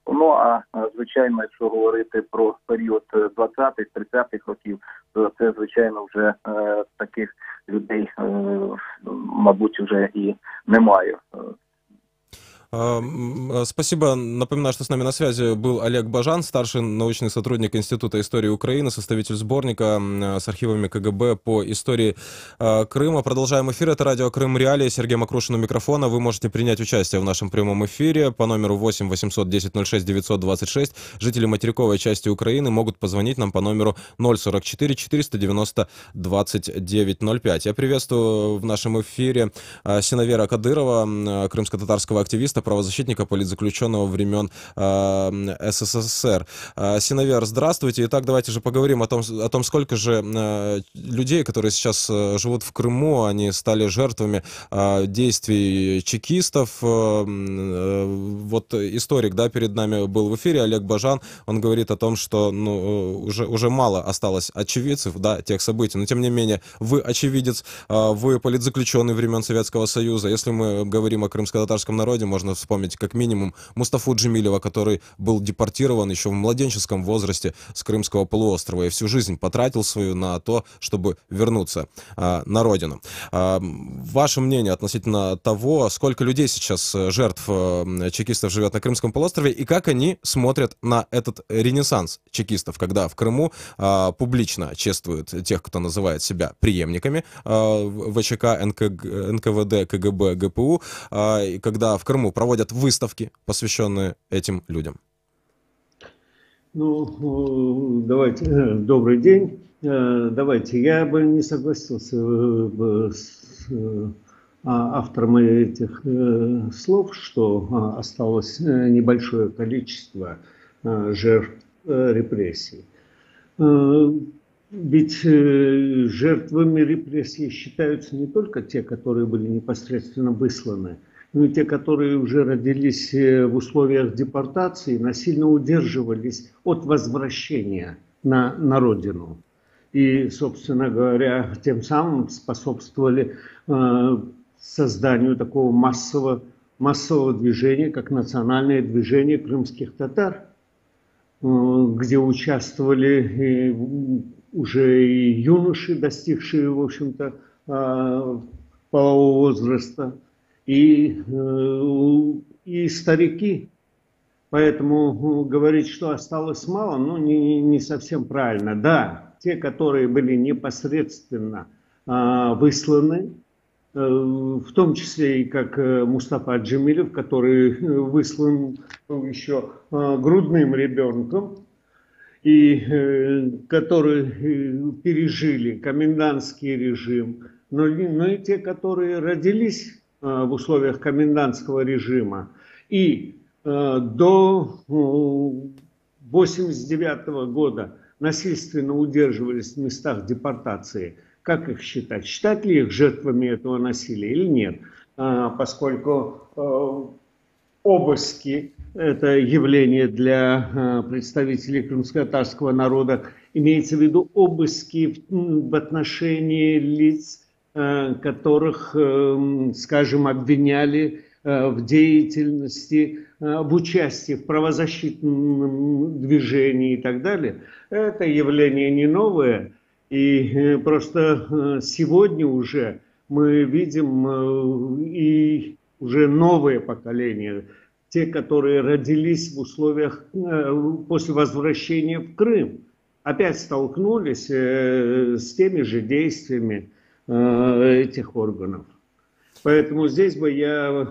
Ну, а звичайно, якщо говорити про період 20-30-х років, то це, звичайно, вже таких людей, мабуть, вже і немає. Спасибо. Напоминаю, что с нами на связи был Олег Бажан, старший научный сотрудник Института истории Украины, составитель сборника с архивами КГБ по истории Крыма. Продолжаем эфир. Это радио Крым Реалии. Сергей Макрушин у микрофона. Вы можете принять участие в нашем прямом эфире по номеру 8 810 06 926. Жители материковой части Украины могут позвонить нам по номеру 044 490 2905. Я приветствую в нашем эфире Синавера Кадырова, крымско-татарского активиста, активиста, правозащитника, политзаключенного времен СССР. Синавер, здравствуйте. Итак, давайте же поговорим о том, сколько же людей, которые сейчас живут в Крыму, они стали жертвами действий чекистов. Вот историк, да, перед нами был в эфире, Олег Бажан, он говорит о том, что уже мало осталось очевидцев, да, тех событий, но тем не менее вы очевидец, вы политзаключенный времен Советского Союза. Если мы говорим о крымско-татарском народе, можно вспомнить как минимум Мустафу Джемилева, который был депортирован еще в младенческом возрасте с Крымского полуострова и всю жизнь потратил свою на то, чтобы вернуться на родину. Ваше мнение относительно того, сколько людей сейчас жертв чекистов живет на Крымском полуострове и как они смотрят на этот ренессанс чекистов, когда в Крыму публично чествуют тех, кто называет себя преемниками ВЧК, НКВД, КГБ, ГПУ, и когда в Крыму проводят выставки, посвященные этим людям? Ну, давайте, добрый день. Давайте, я бы не согласился с автором этих слов, что осталось небольшое количество жертв репрессий. Ведь жертвами репрессий считаются не только те, которые были непосредственно высланы, но и те, которые уже родились в условиях депортации, насильно удерживались от возвращения на родину. И, собственно говоря, тем самым способствовали созданию такого массового движения, как национальное движение крымских татар, где участвовали уже и юноши, достигшие, в общем-то, полового возраста, и старики. Поэтому говорить, что осталось мало, ну, не совсем правильно. Да, те, которые были непосредственно высланы, в том числе и как Мустафа Джемилев, который выслан еще грудным ребенком, и которые пережили комендантский режим, но и те, которые родились в условиях комендантского режима и до 1989 года насильственно удерживались в местах депортации. Как их считать? Считать ли их жертвами этого насилия или нет? Поскольку обыски – это явление для представителей крымско-татарского народа, имеется в виду обыски в отношении лиц, которых, скажем, обвиняли в деятельности, в участии в правозащитном движении и так далее. Это явление не новое. И просто сегодня уже мы видим и уже новое поколение, те, которые родились в условиях после возвращения в Крым, опять столкнулись с теми же действиями этих органов. Поэтому здесь бы я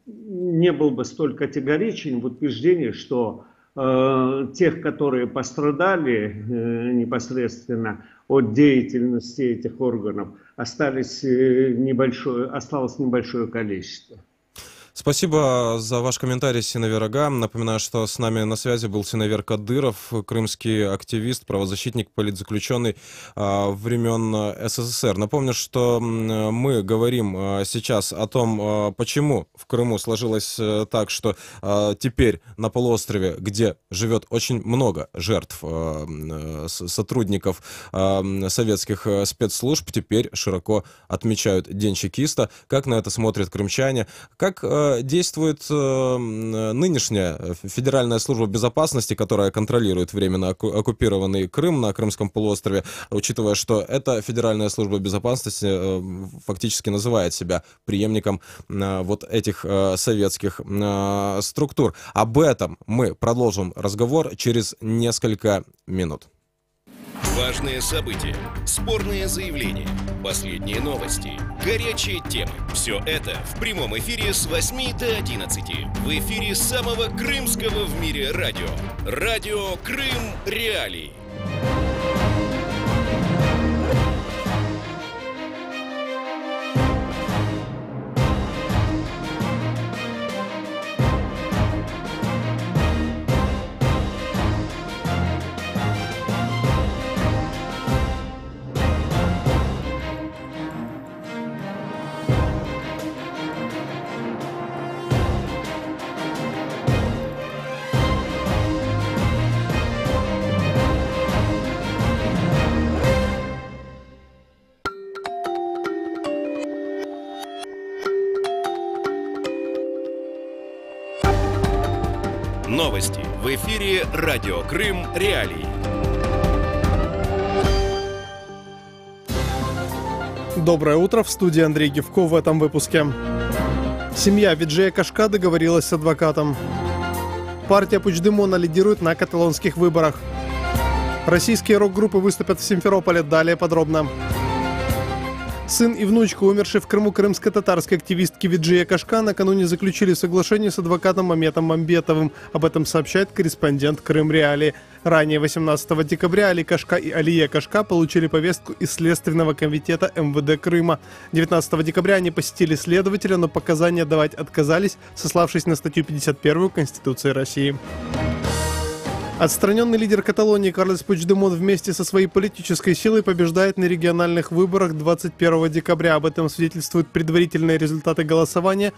не был бы столь категоричен в утверждении, что тех, которые пострадали непосредственно от деятельности этих органов, осталось небольшое количество. Спасибо за ваш комментарий, Синавер Ага. Напоминаю, что с нами на связи был Синавер Кадыров, крымский активист, правозащитник, политзаключенный времен СССР. Напомню, что мы говорим сейчас о том, почему в Крыму сложилось так, что теперь на полуострове, где живет очень много жертв сотрудников советских спецслужб, теперь широко отмечают День чекиста. Как на это смотрят крымчане? Как действует нынешняя Федеральная служба безопасности, которая контролирует временно оккупированный Крым на Крымском полуострове, учитывая, что эта Федеральная служба безопасности фактически называет себя преемником вот этих советских структур. Об этом мы продолжим разговор через несколько минут. Важные события, спорные заявления, последние новости, горячие темы. Все это в прямом эфире с 8 до 11. В эфире самого крымского в мире радио. Радио Крым Реалии. Новости в эфире «Радио Крым. Реалии». Доброе утро, в студии Андрей Гевко в этом выпуске. Семья Виджея Кашка договорилась с адвокатом. Партия Пучдемона лидирует на каталонских выборах. Российские рок-группы выступят в Симферополе. Далее подробно. Сын и внучка умершей в Крыму крымско-татарской активистки Виджея Кашка накануне заключили соглашение с адвокатом Маметом Мамбетовым. Об этом сообщает корреспондент Крым Реалии. Ранее 18 декабря Али Кашка и Алия Кашка получили повестку из Следственного комитета МВД Крыма. 19 декабря они посетили следователя, но показания давать отказались, сославшись на статью 51 Конституции России. Отстраненный лидер Каталонии Карлес Пучдемон вместе со своей политической силой побеждает на региональных выборах 21 декабря. Об этом свидетельствуют предварительные результаты голосования,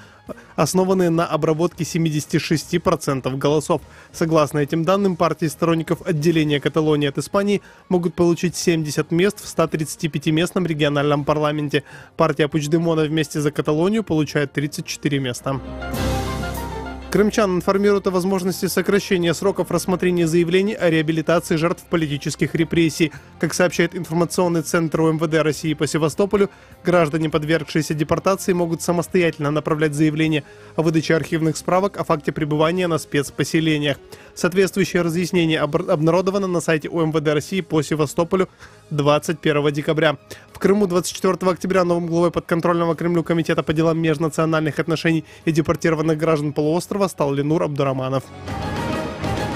основанные на обработке 76% голосов. Согласно этим данным, партии сторонников отделения Каталонии от Испании могут получить 70 мест в 135-местном региональном парламенте. Партия Пучдемона вместе за Каталонию получает 34 места. Крымчан информируют о возможности сокращения сроков рассмотрения заявлений о реабилитации жертв политических репрессий. Как сообщает информационный центр УМВД России по Севастополю, граждане, подвергшиеся депортации, могут самостоятельно направлять заявление о выдаче архивных справок о факте пребывания на спецпоселениях. Соответствующее разъяснение обнародовано на сайте УМВД России по Севастополю 21 декабря. В Крыму 24 октября новым главой подконтрольного Кремлю Комитета по делам межнациональных отношений и депортированных граждан полуострова стал Ленур Абдураманов.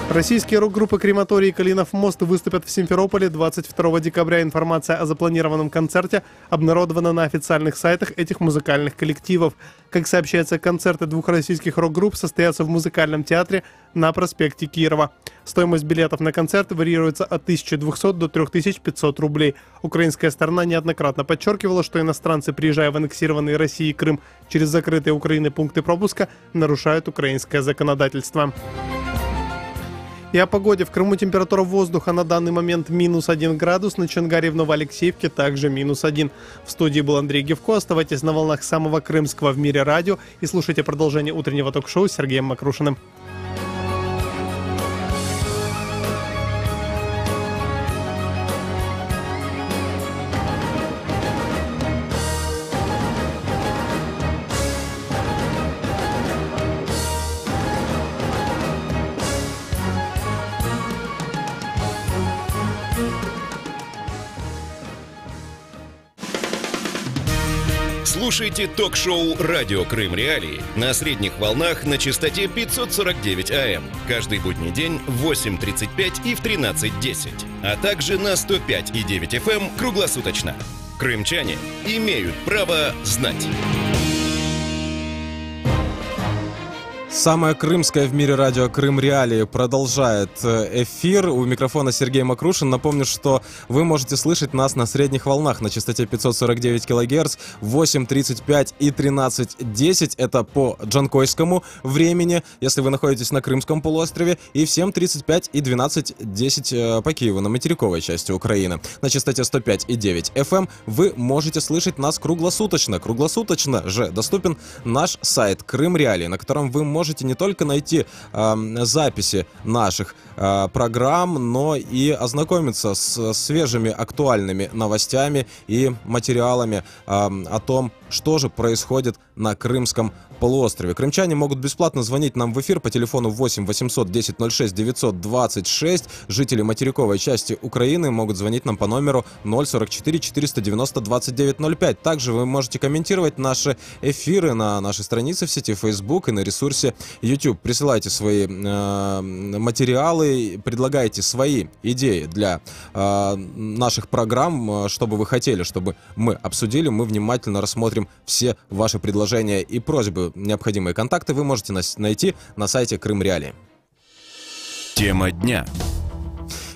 Российские рок-группы «Крематорий» и «Калинов мост» выступят в Симферополе 22 декабря. Информация о запланированном концерте обнародована на официальных сайтах этих музыкальных коллективов. Как сообщается, концерты двух российских рок-групп состоятся в музыкальном театре на проспекте Кирова. Стоимость билетов на концерт варьируется от 1200 до 3500 рублей. Украинская сторона неоднократно подчеркивала, что иностранцы, приезжая в аннексированный Россией Крым через закрытые Украины пункты пропуска, нарушают украинское законодательство. И о погоде. В Крыму температура воздуха на данный момент -1 градус, на Чонгаре в Новоалексеевке также -1. В студии был Андрей Гевко. Оставайтесь на волнах самого крымского в мире радио и слушайте продолжение утреннего ток-шоу с Сергеем Макрушиным. Слушайте ток-шоу «Радио Крым Реалии» на средних волнах на частоте 549 АМ. Каждый будний день в 8:35 и в 13:10. А также на 105,9 FM круглосуточно. Крымчане имеют право знать. Самое крымское в мире радио «Крым Реалии» продолжает эфир. У микрофона Сергей Макрушин. Напомню, что вы можете слышать нас на средних волнах на частоте 549 кГц, 8:35 и 13:10. Это по джанкойскому времени, если вы находитесь на Крымском полуострове, и в 7:35 и 12:10 по Киеву, на материковой части Украины. На частоте 105,9 FM вы можете слышать нас круглосуточно. Круглосуточно же доступен наш сайт «Крым Реалии», на котором вы можете не только найти записи наших программ, но и ознакомиться с свежими актуальными новостями и материалами о том, что же происходит на Крымском полуострове. Крымчане могут бесплатно звонить нам в эфир по телефону 8 800 10 06 926. Жители материковой части Украины могут звонить нам по номеру 044 490 2905. Также вы можете комментировать наши эфиры на нашей странице в сети Facebook и на ресурсе YouTube. Присылайте свои материалы, предлагайте свои идеи для наших программ, что бы вы хотели, чтобы мы обсудили. Мы внимательно рассмотрим все ваши предложения и просьбы. Необходимые контакты вы можете найти на сайте Крым Реалии. Тема дня.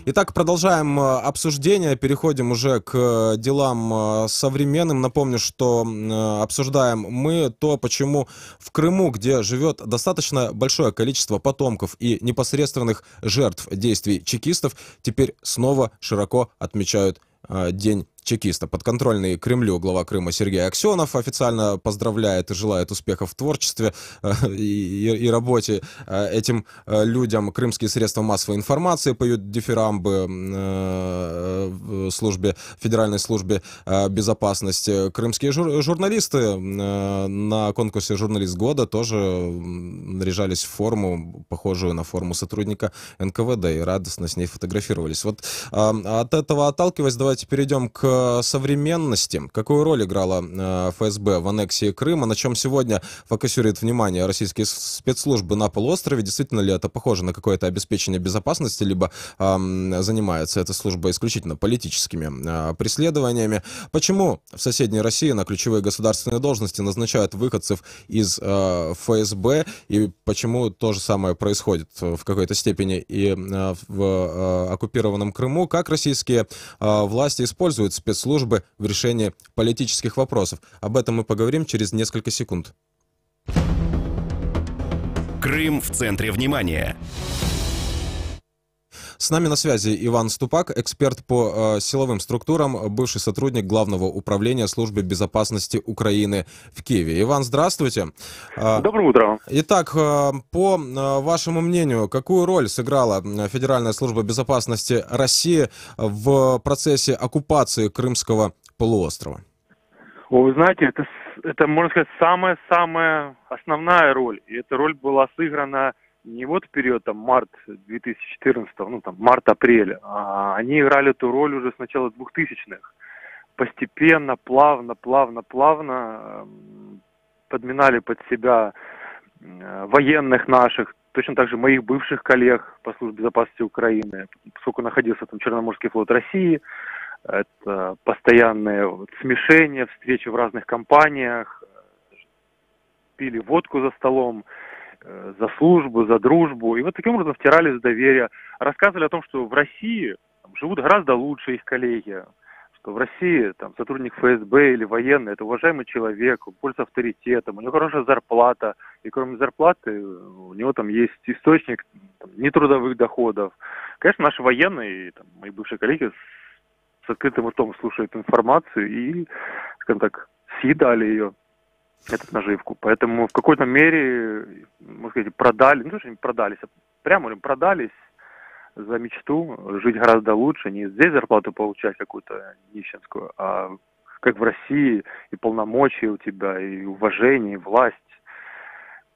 Итак, продолжаем обсуждение, переходим уже к делам современным. Напомню, что обсуждаем мы то, почему в Крыму, где живет достаточно большое количество потомков и непосредственных жертв действий чекистов, теперь снова широко отмечают День чекиста. Подконтрольный Кремлю глава Крыма Сергей Аксенов официально поздравляет и желает успехов в творчестве и работе этим людям. Крымские средства массовой информации поют дифирамбы Федеральной службе безопасности. Крымские журналисты на конкурсе «Журналист года» тоже наряжались в форму, похожую на форму сотрудника НКВД, и радостно с ней фотографировались. Вот от этого отталкиваясь, давайте перейдем к современности. Какую роль играла ФСБ в аннексии Крыма? На чем сегодня фокусирует внимание российские спецслужбы на полуострове? Действительно ли это похоже на какое-то обеспечение безопасности, либо занимается эта служба исключительно политическими преследованиями? Почему в соседней России на ключевые государственные должности назначают выходцев из ФСБ? И почему то же самое происходит в какой-то степени и в оккупированном Крыму? Как российские власти используют спецслужбы в решении политических вопросов? Об этом мы поговорим через несколько секунд. Крым в центре внимания. С нами на связи Иван Ступак, эксперт по силовым структурам, бывший сотрудник Главного управления службы безопасности Украины в Киеве. Иван, здравствуйте. Доброе утро. Итак, по вашему мнению, какую роль сыграла Федеральная служба безопасности России в процессе оккупации Крымского полуострова? Вы знаете, это, можно сказать, самая основная роль. И эта роль была сыграна не вот в период март 2014, март-апрель, а они играли эту роль уже с начала 2000-х. Постепенно, плавно подминали под себя военных наших, точно так же моих бывших коллег по службе безопасности Украины, поскольку находился там Черноморский флот России. Это постоянные смешения, встречи в разных компаниях, пили водку за столом, за службу, за дружбу. И вот таким образом втирались в доверие. Рассказывали о том, что в России живут гораздо лучше их коллеги, что в России сотрудник ФСБ или военный – это уважаемый человек, он пользуется авторитетом, у него хорошая зарплата, и кроме зарплаты у него есть источник нетрудовых доходов. Конечно, наши военные, мои бывшие коллеги с открытым ртом слушают информацию и, скажем так, съедали ее, эту наживку. Поэтому в какой-то мере, можно сказать, продались, прямо продались за мечту жить гораздо лучше, не здесь зарплату получать какую-то нищенскую, а как в России, и полномочия у тебя, и уважение, и власть.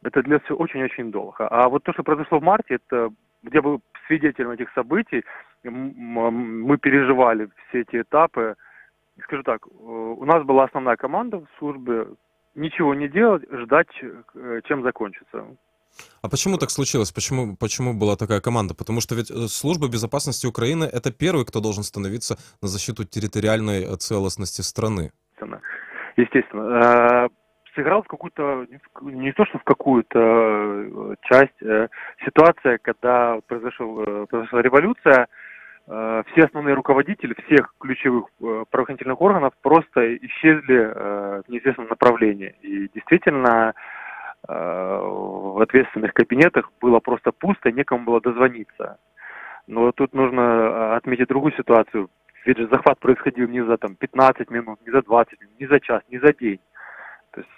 Это длится все очень-очень долго. А вот то, что произошло в марте, это где был свидетелем этих событий, мы переживали все эти этапы. Скажу так, у нас была основная команда в службе, ничего не делать, ждать, чем закончится. А почему так случилось? Почему была такая команда? Потому что ведь служба безопасности Украины — это первый, кто должен становиться на защиту территориальной целостности страны. Естественно. Сыграл в какую-то, не то что в какую-то часть, ситуация, когда произошла революция, все основные руководители всех ключевых правоохранительных органов просто исчезли в неизвестном направлении. И действительно в ответственных кабинетах было просто пусто, некому было дозвониться. Но тут нужно отметить другую ситуацию. Ведь же захват происходил не за 15 минут, не за 20 минут, не за час, не за день. То есть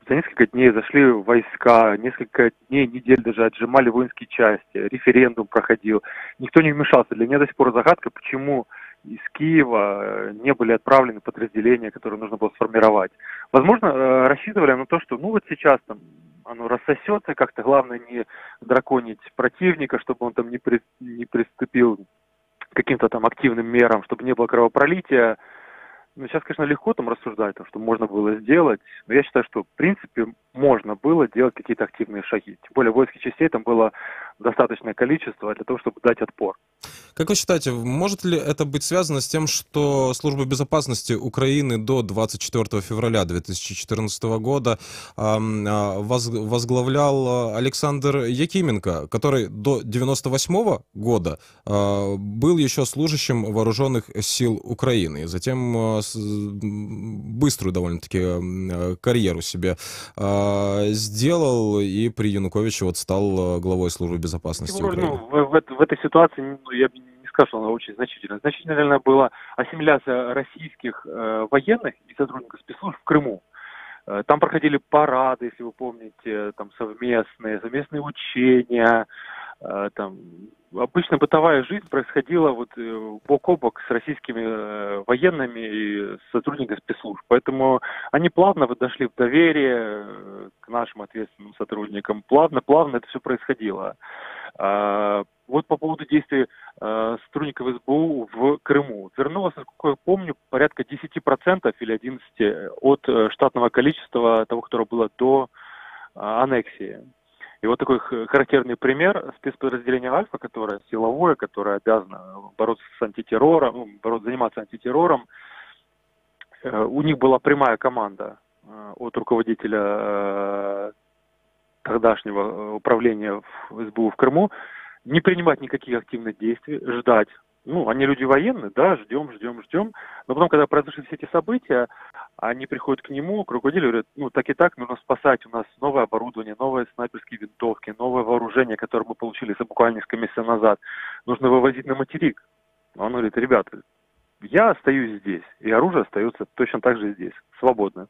за несколько дней зашли войска, несколько дней, недель даже отжимали воинские части, референдум проходил. Никто не вмешался. Для меня до сих пор загадка, почему из Киева не были отправлены подразделения, которые нужно было сформировать. Возможно, рассчитывали на то, что вот сейчас оно рассосется, как-то главное не драконить противника, чтобы он не приступил к каким-то активным мерам, чтобы не было кровопролития. Сейчас, конечно, легко рассуждать, что можно было сделать, но я считаю, что в принципе можно было делать какие-то активные шаги. Тем более воинских частей там было достаточное количество для того, чтобы дать отпор. Как вы считаете, может ли это быть связано с тем, что Служба безопасности Украины до 24 февраля 2014 года возглавлял Александр Якименко, который до 1998 года был еще служащим вооруженных сил Украины, и затем быструю довольно-таки карьеру себе сделал, и при Януковиче стал главой службы безопасности Украины? В этой ситуации я бы не сказать, что она очень значительная. Значительно, наверное, была ассимиляция российских военных и сотрудников спецслужб в Крыму. Там проходили парады, если вы помните, там совместные учения, там обычно бытовая жизнь происходила вот бок о бок с российскими военными и сотрудниками спецслужб. Поэтому они плавно дошли в доверие к нашим ответственным сотрудникам. Плавно это все происходило. Вот по поводу действий сотрудников СБУ в Крыму. Вернулось, насколько я помню, порядка 10% или 11% от штатного количества того, которое было до аннексии. И вот такой характерный пример: спецподразделение «Альфа», которое силовое, которое обязано бороться с антитеррором, заниматься антитеррором, у них была прямая команда от руководителя тогдашнего управления в СБУ в Крыму не принимать никаких активных действий, ждать. Они люди военные, да, ждем. Но потом, когда произошли все эти события, они приходят к нему, к руководителю, говорят, так и так, нужно спасать, у нас новое оборудование, новые снайперские винтовки, новое вооружение, которое мы получили буквально несколько месяцев назад, нужно вывозить на материк. Он говорит, ребята, я остаюсь здесь, и оружие остается точно так же здесь, свободно.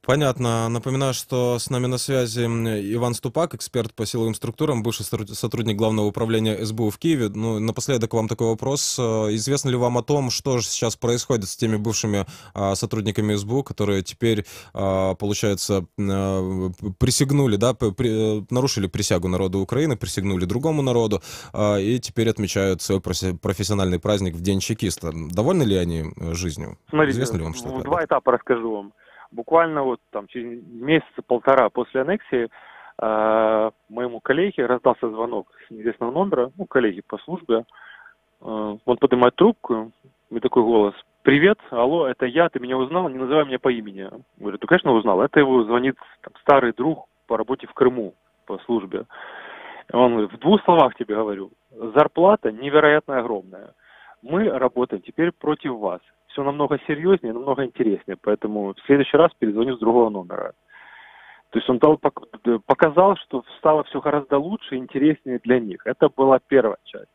Понятно. Напоминаю, что с нами на связи Иван Ступак, эксперт по силовым структурам, бывший сотрудник Главного управления СБУ в Киеве. Напоследок вам такой вопрос. Известно ли вам о том, что же сейчас происходит с теми бывшими сотрудниками СБУ, которые теперь, получается, присягнули, да, нарушили присягу народу Украины, присягнули другому народу и теперь отмечают свой профессиональный праздник в День чекиста. Довольны ли они жизнью? Смотрите, известно ли вам что-то? В два этапа расскажу вам. Буквально через месяца-полтора после аннексии моему коллеге раздался звонок с неизвестного номера, коллеги по службе. Он поднимает трубку, и такой голос: «Привет, алло, это я, ты меня узнал, не называй меня по имени». Говорит, конечно, узнал. Это его звонит старый друг по работе в Крыму, по службе. Он говорит, в двух словах тебе говорю, зарплата невероятно огромная. Мы работаем теперь против вас. Все намного серьезнее, намного интереснее, поэтому в следующий раз перезвоню с другого номера. То есть он показал, что стало все гораздо лучше и интереснее для них. Это была первая часть.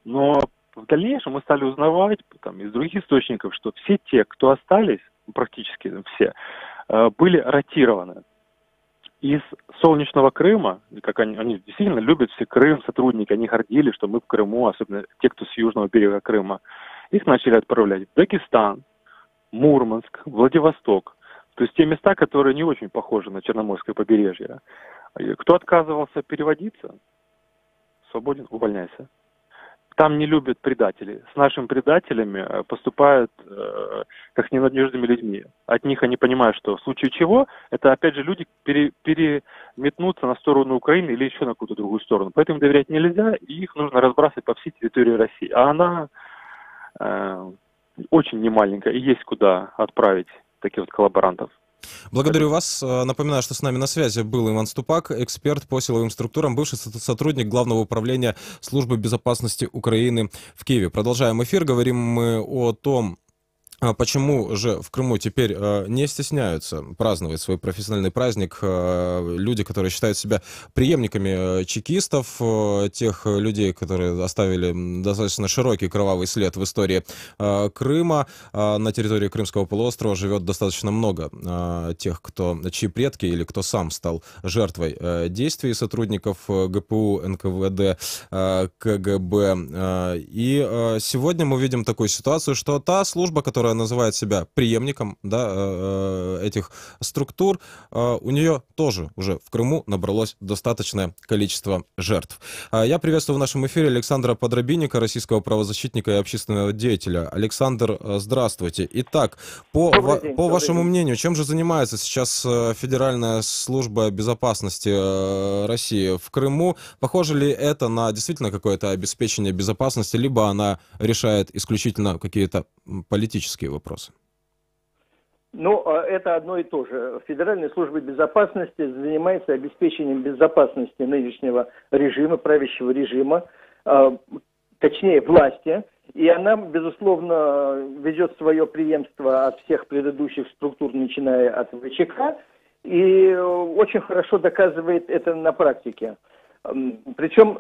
Но в дальнейшем мы стали узнавать из других источников, что все те, кто остались, практически все, были ротированы. Из солнечного Крыма, как они действительно любят все Крым, сотрудники, они гордились, что мы в Крыму, особенно те, кто с южного берега Крыма, их начали отправлять в Дагестан, Мурманск, Владивосток. То есть те места, которые не очень похожи на Черноморское побережье. Кто отказывался переводиться, свободен, увольняйся. Там не любят предателей. С нашими предателями поступают как с ненадежными людьми. От них они понимают, что в случае чего, это опять же люди переметнутся на сторону Украины или еще на какую-то другую сторону. Поэтому им доверять нельзя, и их нужно разбрасывать по всей территории России. А она очень немаленькая, и есть куда отправить таких вот коллаборантов. Благодарю вас. Напоминаю, что с нами на связи был Иван Ступак, эксперт по силовым структурам, бывший сотрудник Главного управления Службы безопасности Украины в Киеве. Продолжаем эфир. Говорим мы о том, почему же в Крыму теперь не стесняются праздновать свой профессиональный праздник люди, которые считают себя преемниками чекистов, тех людей, которые оставили достаточно широкий кровавый след в истории Крыма. На территории Крымского полуострова живет достаточно много тех, чьи предки или кто сам стал жертвой действий сотрудников ГПУ, НКВД, КГБ. И сегодня мы видим такую ситуацию, что та служба, которая называет себя преемником, да, этих структур, у нее тоже уже в Крыму набралось достаточное количество жертв. Я приветствую в нашем эфире Александра Подробинника, российского правозащитника и общественного деятеля. Александр, здравствуйте. Итак, по вашему мнению, чем же занимается сейчас Федеральная служба безопасности России в Крыму? Похоже ли это на действительно какое-то обеспечение безопасности, либо она решает исключительно какие-то политические вопросы? Это одно и то же. Федеральная служба безопасности занимается обеспечением безопасности нынешнего режима, правящего режима, точнее власти, и она, безусловно, ведет свое преемство от всех предыдущих структур, начиная от ВЧК, и очень хорошо доказывает это на практике. Причем,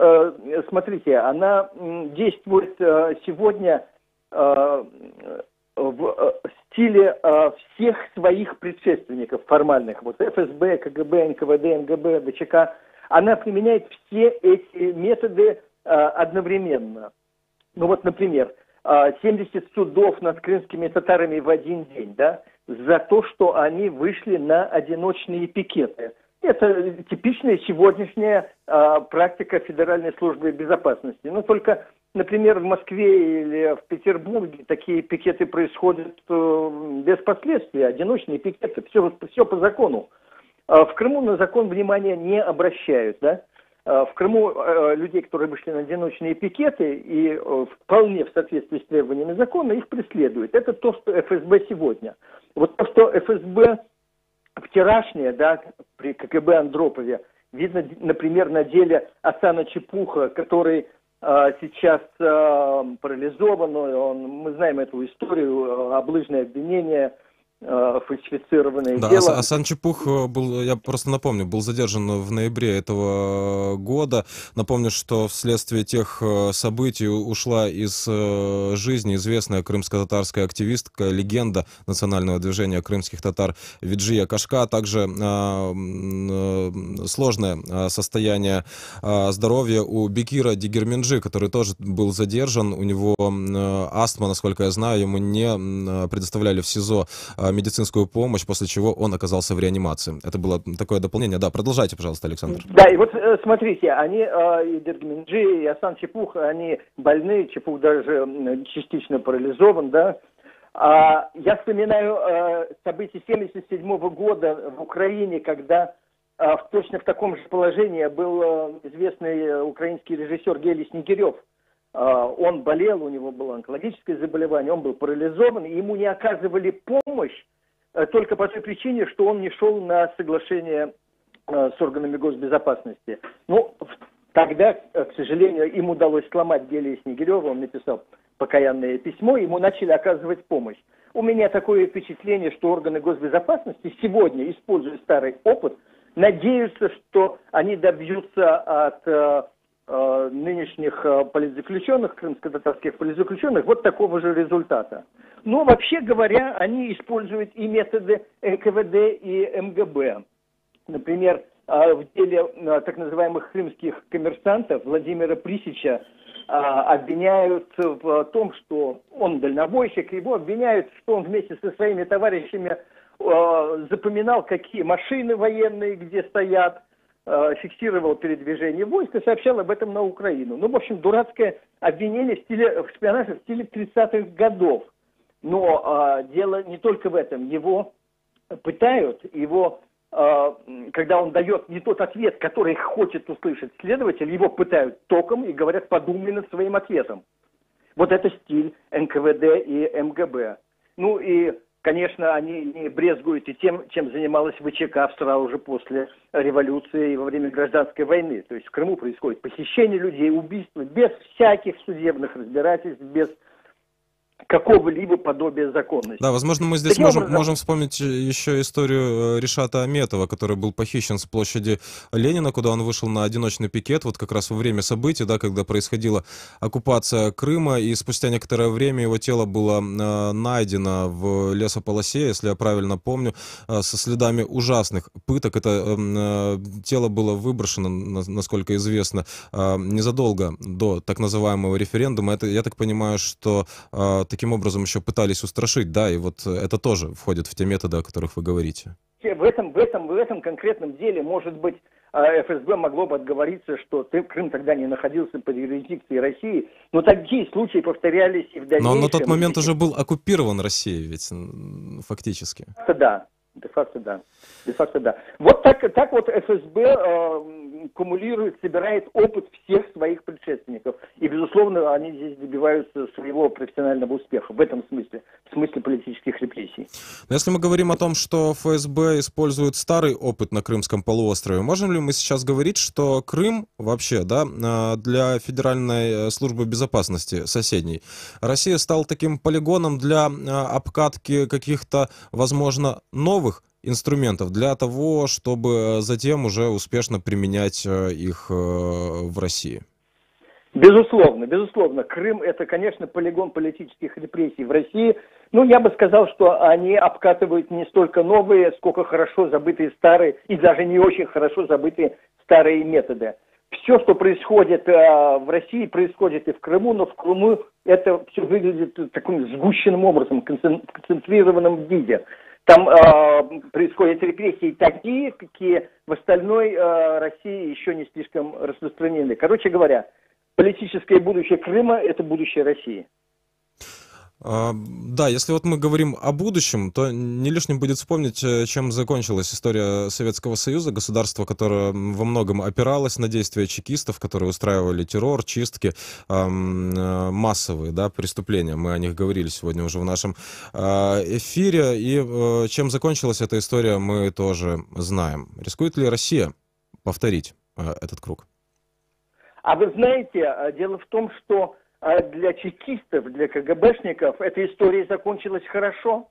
смотрите, она действует сегодня в стиле всех своих предшественников формальных. Вот ФСБ, КГБ, НКВД, МГБ, ВЧК. Она применяет все эти методы одновременно. Ну вот, например, 70 судов над крымскими татарами в один день, да, за то, что они вышли на одиночные пикеты. Это типичная сегодняшняя практика Федеральной службы безопасности. Но только, например, в Москве или в Петербурге такие пикеты происходят без последствий, одиночные пикеты, все по закону. В Крыму на закон внимания не обращают, да. В Крыму людей, которые вышли на одиночные пикеты и вполне в соответствии с требованиями закона, их преследуют. Это то, что ФСБ сегодня. Вот то, что ФСБ вчерашнее, да, при КГБ Андропове, видно, например, на деле Асана Чепуха, который сейчас парализован, мы знаем эту историю, облыжное обвинение, фальсифицированное да, дело. Асан Чепух был, я просто напомню, был задержан в ноябре этого года. Напомню, что вследствие тех событий ушла из жизни известная крымско-татарская активистка, легенда национального движения крымских татар Виджия Кашка, а также сложное состояние здоровья у Бекира Дигерменджи, который тоже был задержан. У него астма, насколько я знаю, ему не предоставляли в СИЗО медицинскую помощь, после чего он оказался в реанимации. Это было такое дополнение. Да, продолжайте, пожалуйста, Александр. Да, и вот смотрите, они, и Диргменджи, и Асан Чепух, они больны, Чепух даже частично парализован, да. Я вспоминаю события 1977 года в Украине, когда точно в таком же положении был известный украинский режиссер Гелий Снегирев. Он болел, у него было онкологическое заболевание, он был парализован, и ему не оказывали помощь только по той причине, что он не шел на соглашение с органами госбезопасности. Ну, тогда, к сожалению, им удалось сломать Гелия Снегирева, он написал покаянное письмо, ему начали оказывать помощь. У меня такое впечатление, что органы госбезопасности сегодня, используя старый опыт, надеются, что они добьются от нынешних политзаключенных, крымско-татарских политзаключенных, вот такого же результата. Но, вообще говоря, они используют и методы НКВД и МГБ. Например, в деле так называемых крымских коммерсантов Владимира Присича обвиняют в том, что он дальнобойщик, его обвиняют, что он вместе со своими товарищами запоминал, какие машины военные где стоят, фиксировал передвижение войск и сообщал об этом на Украину. Ну, в общем, дурацкое обвинение в шпионаже в стиле 30-х годов. Но дело не только в этом. Его пытают, когда он дает не тот ответ, который хочет услышать следователь, его пытают током и говорят: подумай над своим ответом. Вот это стиль НКВД и МГБ. Ну и, конечно, они не брезгуют и тем, чем занималась ВЧК сразу же после революции и во время гражданской войны. То есть в Крыму происходит похищение людей, убийства без всяких судебных разбирательств, без какого-либо подобия законности. Да, возможно, мы здесь можем вспомнить еще историю Ришата Аметова, который был похищен с площади Ленина, куда он вышел на одиночный пикет, вот как раз во время событий, да, когда происходила оккупация Крыма, и спустя некоторое время его тело было найдено в лесополосе, если я правильно помню, со следами ужасных пыток. Это тело было выброшено, насколько известно, незадолго до так называемого референдума. Это, я так понимаю, что таким образом еще пытались устрашить, да, и вот это тоже входит в те методы, о которых вы говорите. В этом конкретном деле, может быть, ФСБ могло бы отговориться, что Крым тогда не находился под юрисдикцией России, но такие случаи повторялись и в дальнейшем. Но на тот момент уже был оккупирован Россией, ведь фактически. Да. Де факто да. Вот так вот ФСБ кумулирует, собирает опыт всех своих предшественников. И, безусловно, они здесь добиваются своего профессионального успеха. В этом смысле, в смысле политических репрессий. Но если мы говорим о том, что ФСБ использует старый опыт на Крымском полуострове, можем ли мы сейчас говорить, что Крым вообще, да, для Федеральной службы безопасности соседней, Россия стал таким полигоном для обкатки каких-то, возможно, новых инструментов для того, чтобы затем уже успешно применять их в России? Безусловно, безусловно. Крым – это, конечно, полигон политических репрессий в России. Ну, я бы сказал, что они обкатывают не столько новые, сколько хорошо забытые старые, и даже не очень хорошо забытые старые методы. Все, что происходит в России, происходит и в Крыму, но в Крыму это все выглядит таким сгущенным образом, концентрированном виде. Там происходят репрессии такие, какие в остальной России еще не слишком распространены. Короче говоря, политическое будущее Крыма – это будущее России. Да, если вот мы говорим о будущем, то не лишним будет вспомнить, чем закончилась история Советского Союза, государство, которое во многом опиралось на действия чекистов, которые устраивали террор, чистки, массовые, да, преступления. Мы о них говорили сегодня уже в нашем эфире. И чем закончилась эта история, мы тоже знаем. Рискует ли Россия повторить этот круг? А вы знаете, дело в том, что для чекистов, для КГБшников эта история закончилась хорошо.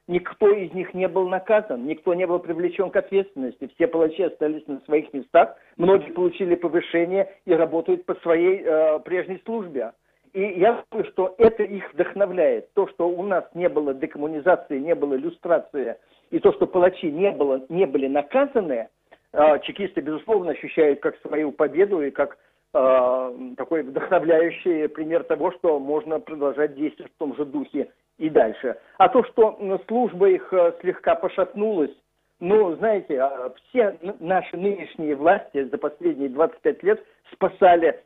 Никто из них не был наказан, никто не был привлечен к ответственности. Все палачи остались на своих местах, многие получили повышение и работают по своей прежней службе. И я думаю, что это их вдохновляет. То, что у нас не было декоммунизации, не было люстрации, и то, что палачи не были наказаны, чекисты, безусловно, ощущают как свою победу и как такой вдохновляющий пример того, что можно продолжать действовать в том же духе и дальше. А то, что служба их слегка пошатнулась, ну, знаете, все наши нынешние власти за последние 25 лет спасали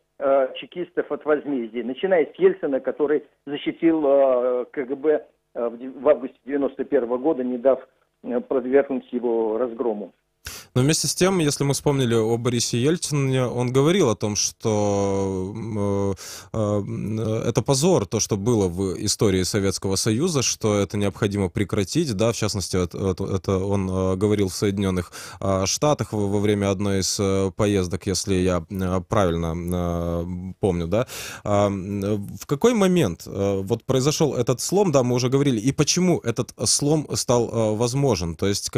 чекистов от возмездия, начиная с Ельцина, который защитил КГБ в августе 1991 года, не дав подвергнуть его разгрому. Но вместе с тем, если мы вспомнили о Борисе Ельцине, он говорил о том, что это позор, то, что было в истории Советского Союза, что это необходимо прекратить. Да, в частности, это он говорил в Соединенных Штатах во время одной из поездок, если я правильно помню. Да. В какой момент вот произошел этот слом, да, мы уже говорили, и почему этот слом стал возможен? То есть,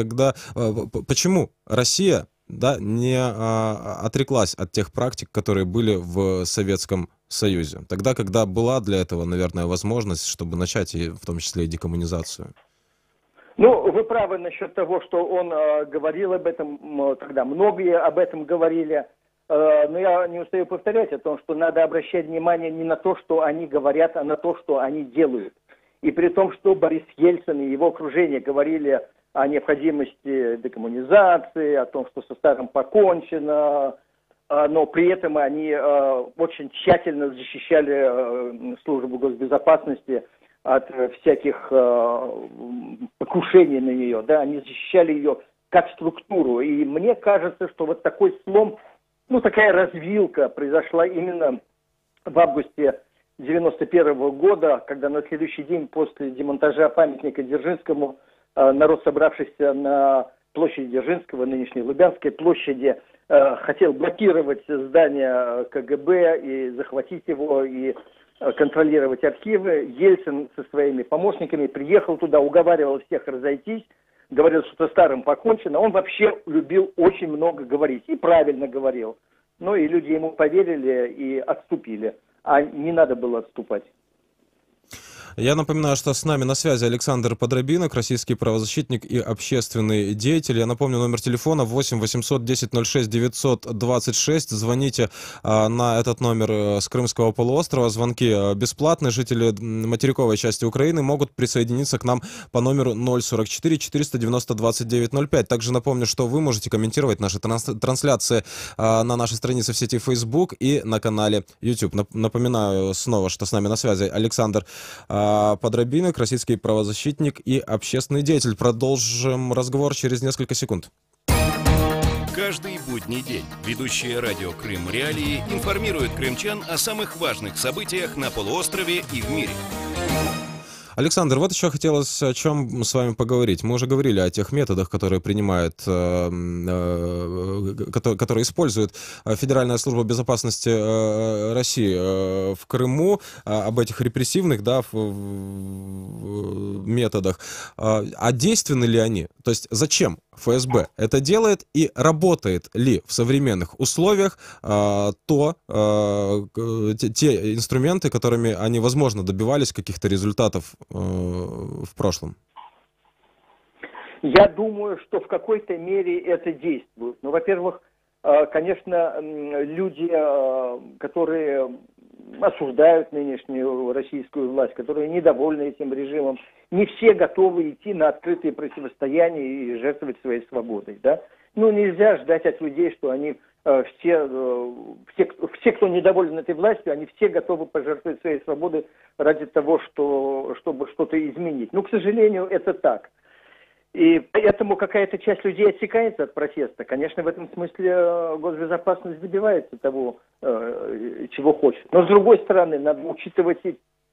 почему Россия, да, не отреклась от тех практик, которые были в Советском Союзе, тогда, когда была для этого, наверное, возможность, чтобы начать, и в том числе и декоммунизацию? Ну, вы правы насчет того, что он говорил об этом, тогда многие об этом говорили, но я не устаю повторять о том, что надо обращать внимание не на то, что они говорят, а на то, что они делают. И при том, что Борис Ельцин и его окружение говорили о необходимости декоммунизации, о том, что со старым покончено, но при этом они очень тщательно защищали службу госбезопасности от всяких покушений на нее, да, они защищали ее как структуру. И мне кажется, что вот такой слом, ну, такая развилка произошла именно в августе 1991 года, когда на следующий день после демонтажа памятника Дзержинскому народ, собравшийся на площади Дзержинского, нынешней Лубянской площади, хотел блокировать здание КГБ и захватить его, и контролировать архивы. Ельцин со своими помощниками приехал туда, уговаривал всех разойтись, говорил, что со старым покончено. Он вообще любил очень много говорить, и правильно говорил. Но и люди ему поверили и отступили, а не надо было отступать. Я напоминаю, что с нами на связи Александр Подробинок, российский правозащитник и общественный деятель. Я напомню, номер телефона 8 800 10 06 926. Звоните на этот номер с Крымского полуострова. Звонки бесплатные. Жители материковой части Украины могут присоединиться к нам по номеру 044 490 2905. Также напомню, что вы можете комментировать наши трансляции на нашей странице в сети Facebook и на канале YouTube. Напоминаю снова, что с нами на связи Александр Подробинок, российский правозащитник и общественный деятель. Продолжим разговор через несколько секунд. Каждый будний день ведущие радио Крым Реалии информируют крымчан о самых важных событиях на полуострове и в мире. Александр, вот еще хотелось о чем с вами поговорить. Мы уже говорили о тех методах, которые принимает, которые использует Федеральная служба безопасности России в Крыму, об этих репрессивных, да, методах. А действенны ли они? То есть зачем ФСБ это делает и работает ли в современных условиях те инструменты, которыми они, возможно, добивались каких-то результатов в прошлом? Я думаю, что в какой-то мере это действует. Ну, во-первых, конечно, люди, которые осуждают нынешнюю российскую власть, которые недовольны этим режимом, не все готовы идти на открытые противостояния и жертвовать своей свободой, да? Ну, нельзя ждать от людей, что они все, кто недоволен этой властью, они все готовы пожертвовать своей свободой ради того, чтобы что-то изменить. Ну, к сожалению, это так. И поэтому какая-то часть людей отсекается от протеста. Конечно, в этом смысле госбезопасность добивается того, чего хочет. Но, с другой стороны, надо учитывать,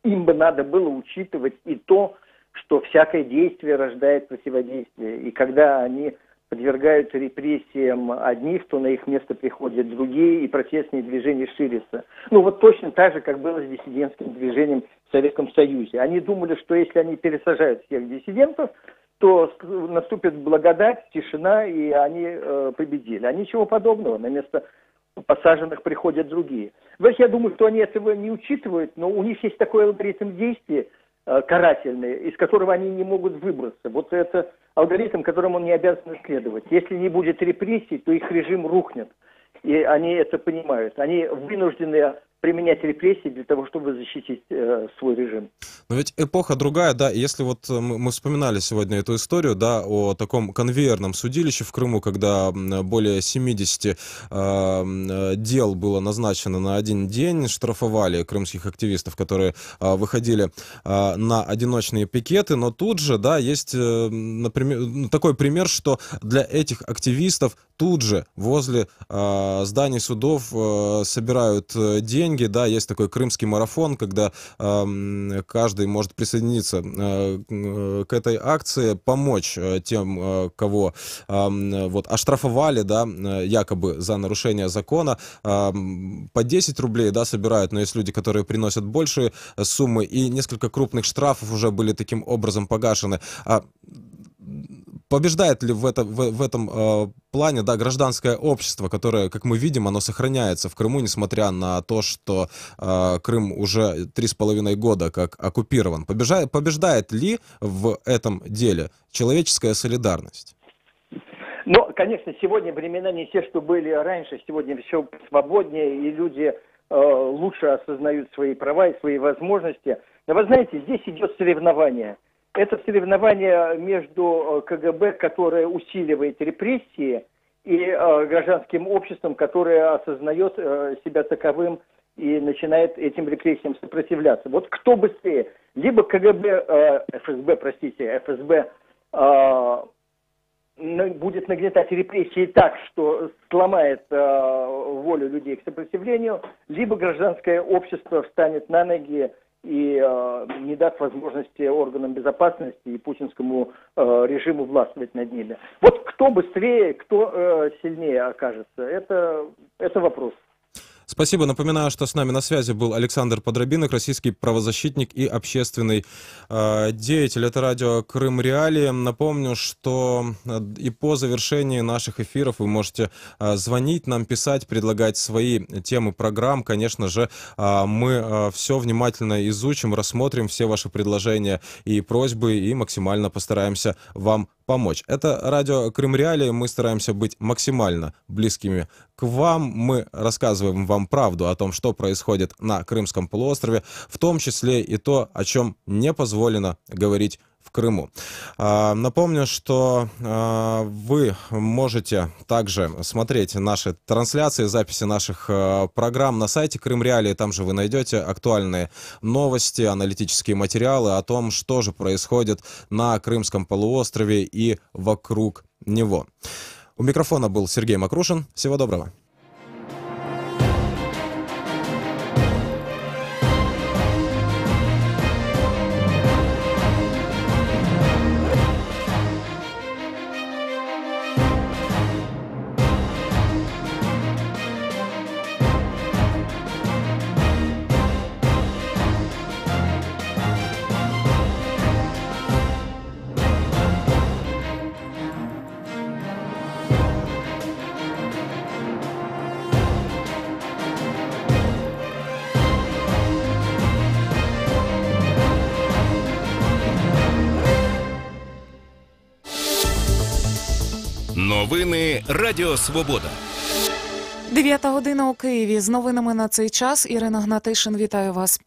им бы надо было учитывать и то, что всякое действие рождает противодействие. И когда они подвергаются репрессиям одних, то на их место приходят другие, и протестные движения ширятся. Ну вот точно так же, как было с диссидентским движением в Советском Союзе. Они думали, что если они пересажают всех диссидентов, то наступит благодать, тишина, и они победили. А ничего подобного. На место посаженных приходят другие. Я думаю, что они этого не учитывают, но у них есть такой алгоритм действия карательный, из которого они не могут выбраться. Вот это алгоритм, которому они обязаны следовать. Если не будет репрессий, то их режим рухнет. И они это понимают. Они вынуждены применять репрессии для того, чтобы защитить свой режим. Но ведь эпоха другая, да, и если вот мы вспоминали сегодня эту историю, да, о таком конвейерном судилище в Крыму, когда более 70 дел было назначено на один день, штрафовали крымских активистов, которые выходили на одиночные пикеты, но тут же, да, есть, например, такой пример, что для этих активистов тут же возле зданий судов собирают деньги, да, есть такой крымский марафон, когда каждый может присоединиться к этой акции, помочь тем, кого вот оштрафовали, да, якобы за нарушение закона, по 10 рублей, да, собирают, но есть люди, которые приносят большие суммы, и несколько крупных штрафов уже были таким образом погашены. Побеждает ли в этом плане, да, гражданское общество, которое, как мы видим, оно сохраняется в Крыму, несмотря на то, что Крым уже 3,5 года как оккупирован? Побеждает ли в этом деле человеческая солидарность? Ну, конечно, сегодня времена не те, что были раньше. Сегодня все свободнее, и люди лучше осознают свои права и свои возможности. Но вы знаете, здесь идет соревнование. Это соревнование между КГБ, которое усиливает репрессии, и гражданским обществом, которое осознает себя таковым и начинает этим репрессиям сопротивляться. Вот кто быстрее? Либо ФСБ будет нагнетать репрессии так, что сломает волю людей к сопротивлению, либо гражданское общество встанет на ноги и не даст возможности органам безопасности и путинскому режиму властвовать над ними. Вот кто быстрее, кто сильнее окажется, это вопрос. Спасибо. Напоминаю, что с нами на связи был Александр Подробинок, российский правозащитник и общественный деятель. Это радио Крым Реалии. Напомню, что и по завершении наших эфиров вы можете звонить нам, писать, предлагать свои темы программ. Конечно же, мы все внимательно изучим, рассмотрим все ваши предложения и просьбы и максимально постараемся вам помочь. Это радио Крым Реалии. Мы стараемся быть максимально близкими к вам. Мы рассказываем вам правду о том, что происходит на Крымском полуострове, в том числе и то, о чем не позволено говорить в Крыму. Напомню, что вы можете также смотреть наши трансляции, записи наших программ на сайте Крым Реалии. Там же вы найдете актуальные новости, аналитические материалы о том, что же происходит на Крымском полуострове и вокруг него. У микрофона был Сергей Макрушин. Всего доброго. Новини Радіо Свобода. 9 година у Києві. З новинами на цей час Ірина Гнатишин. Вітаю вас.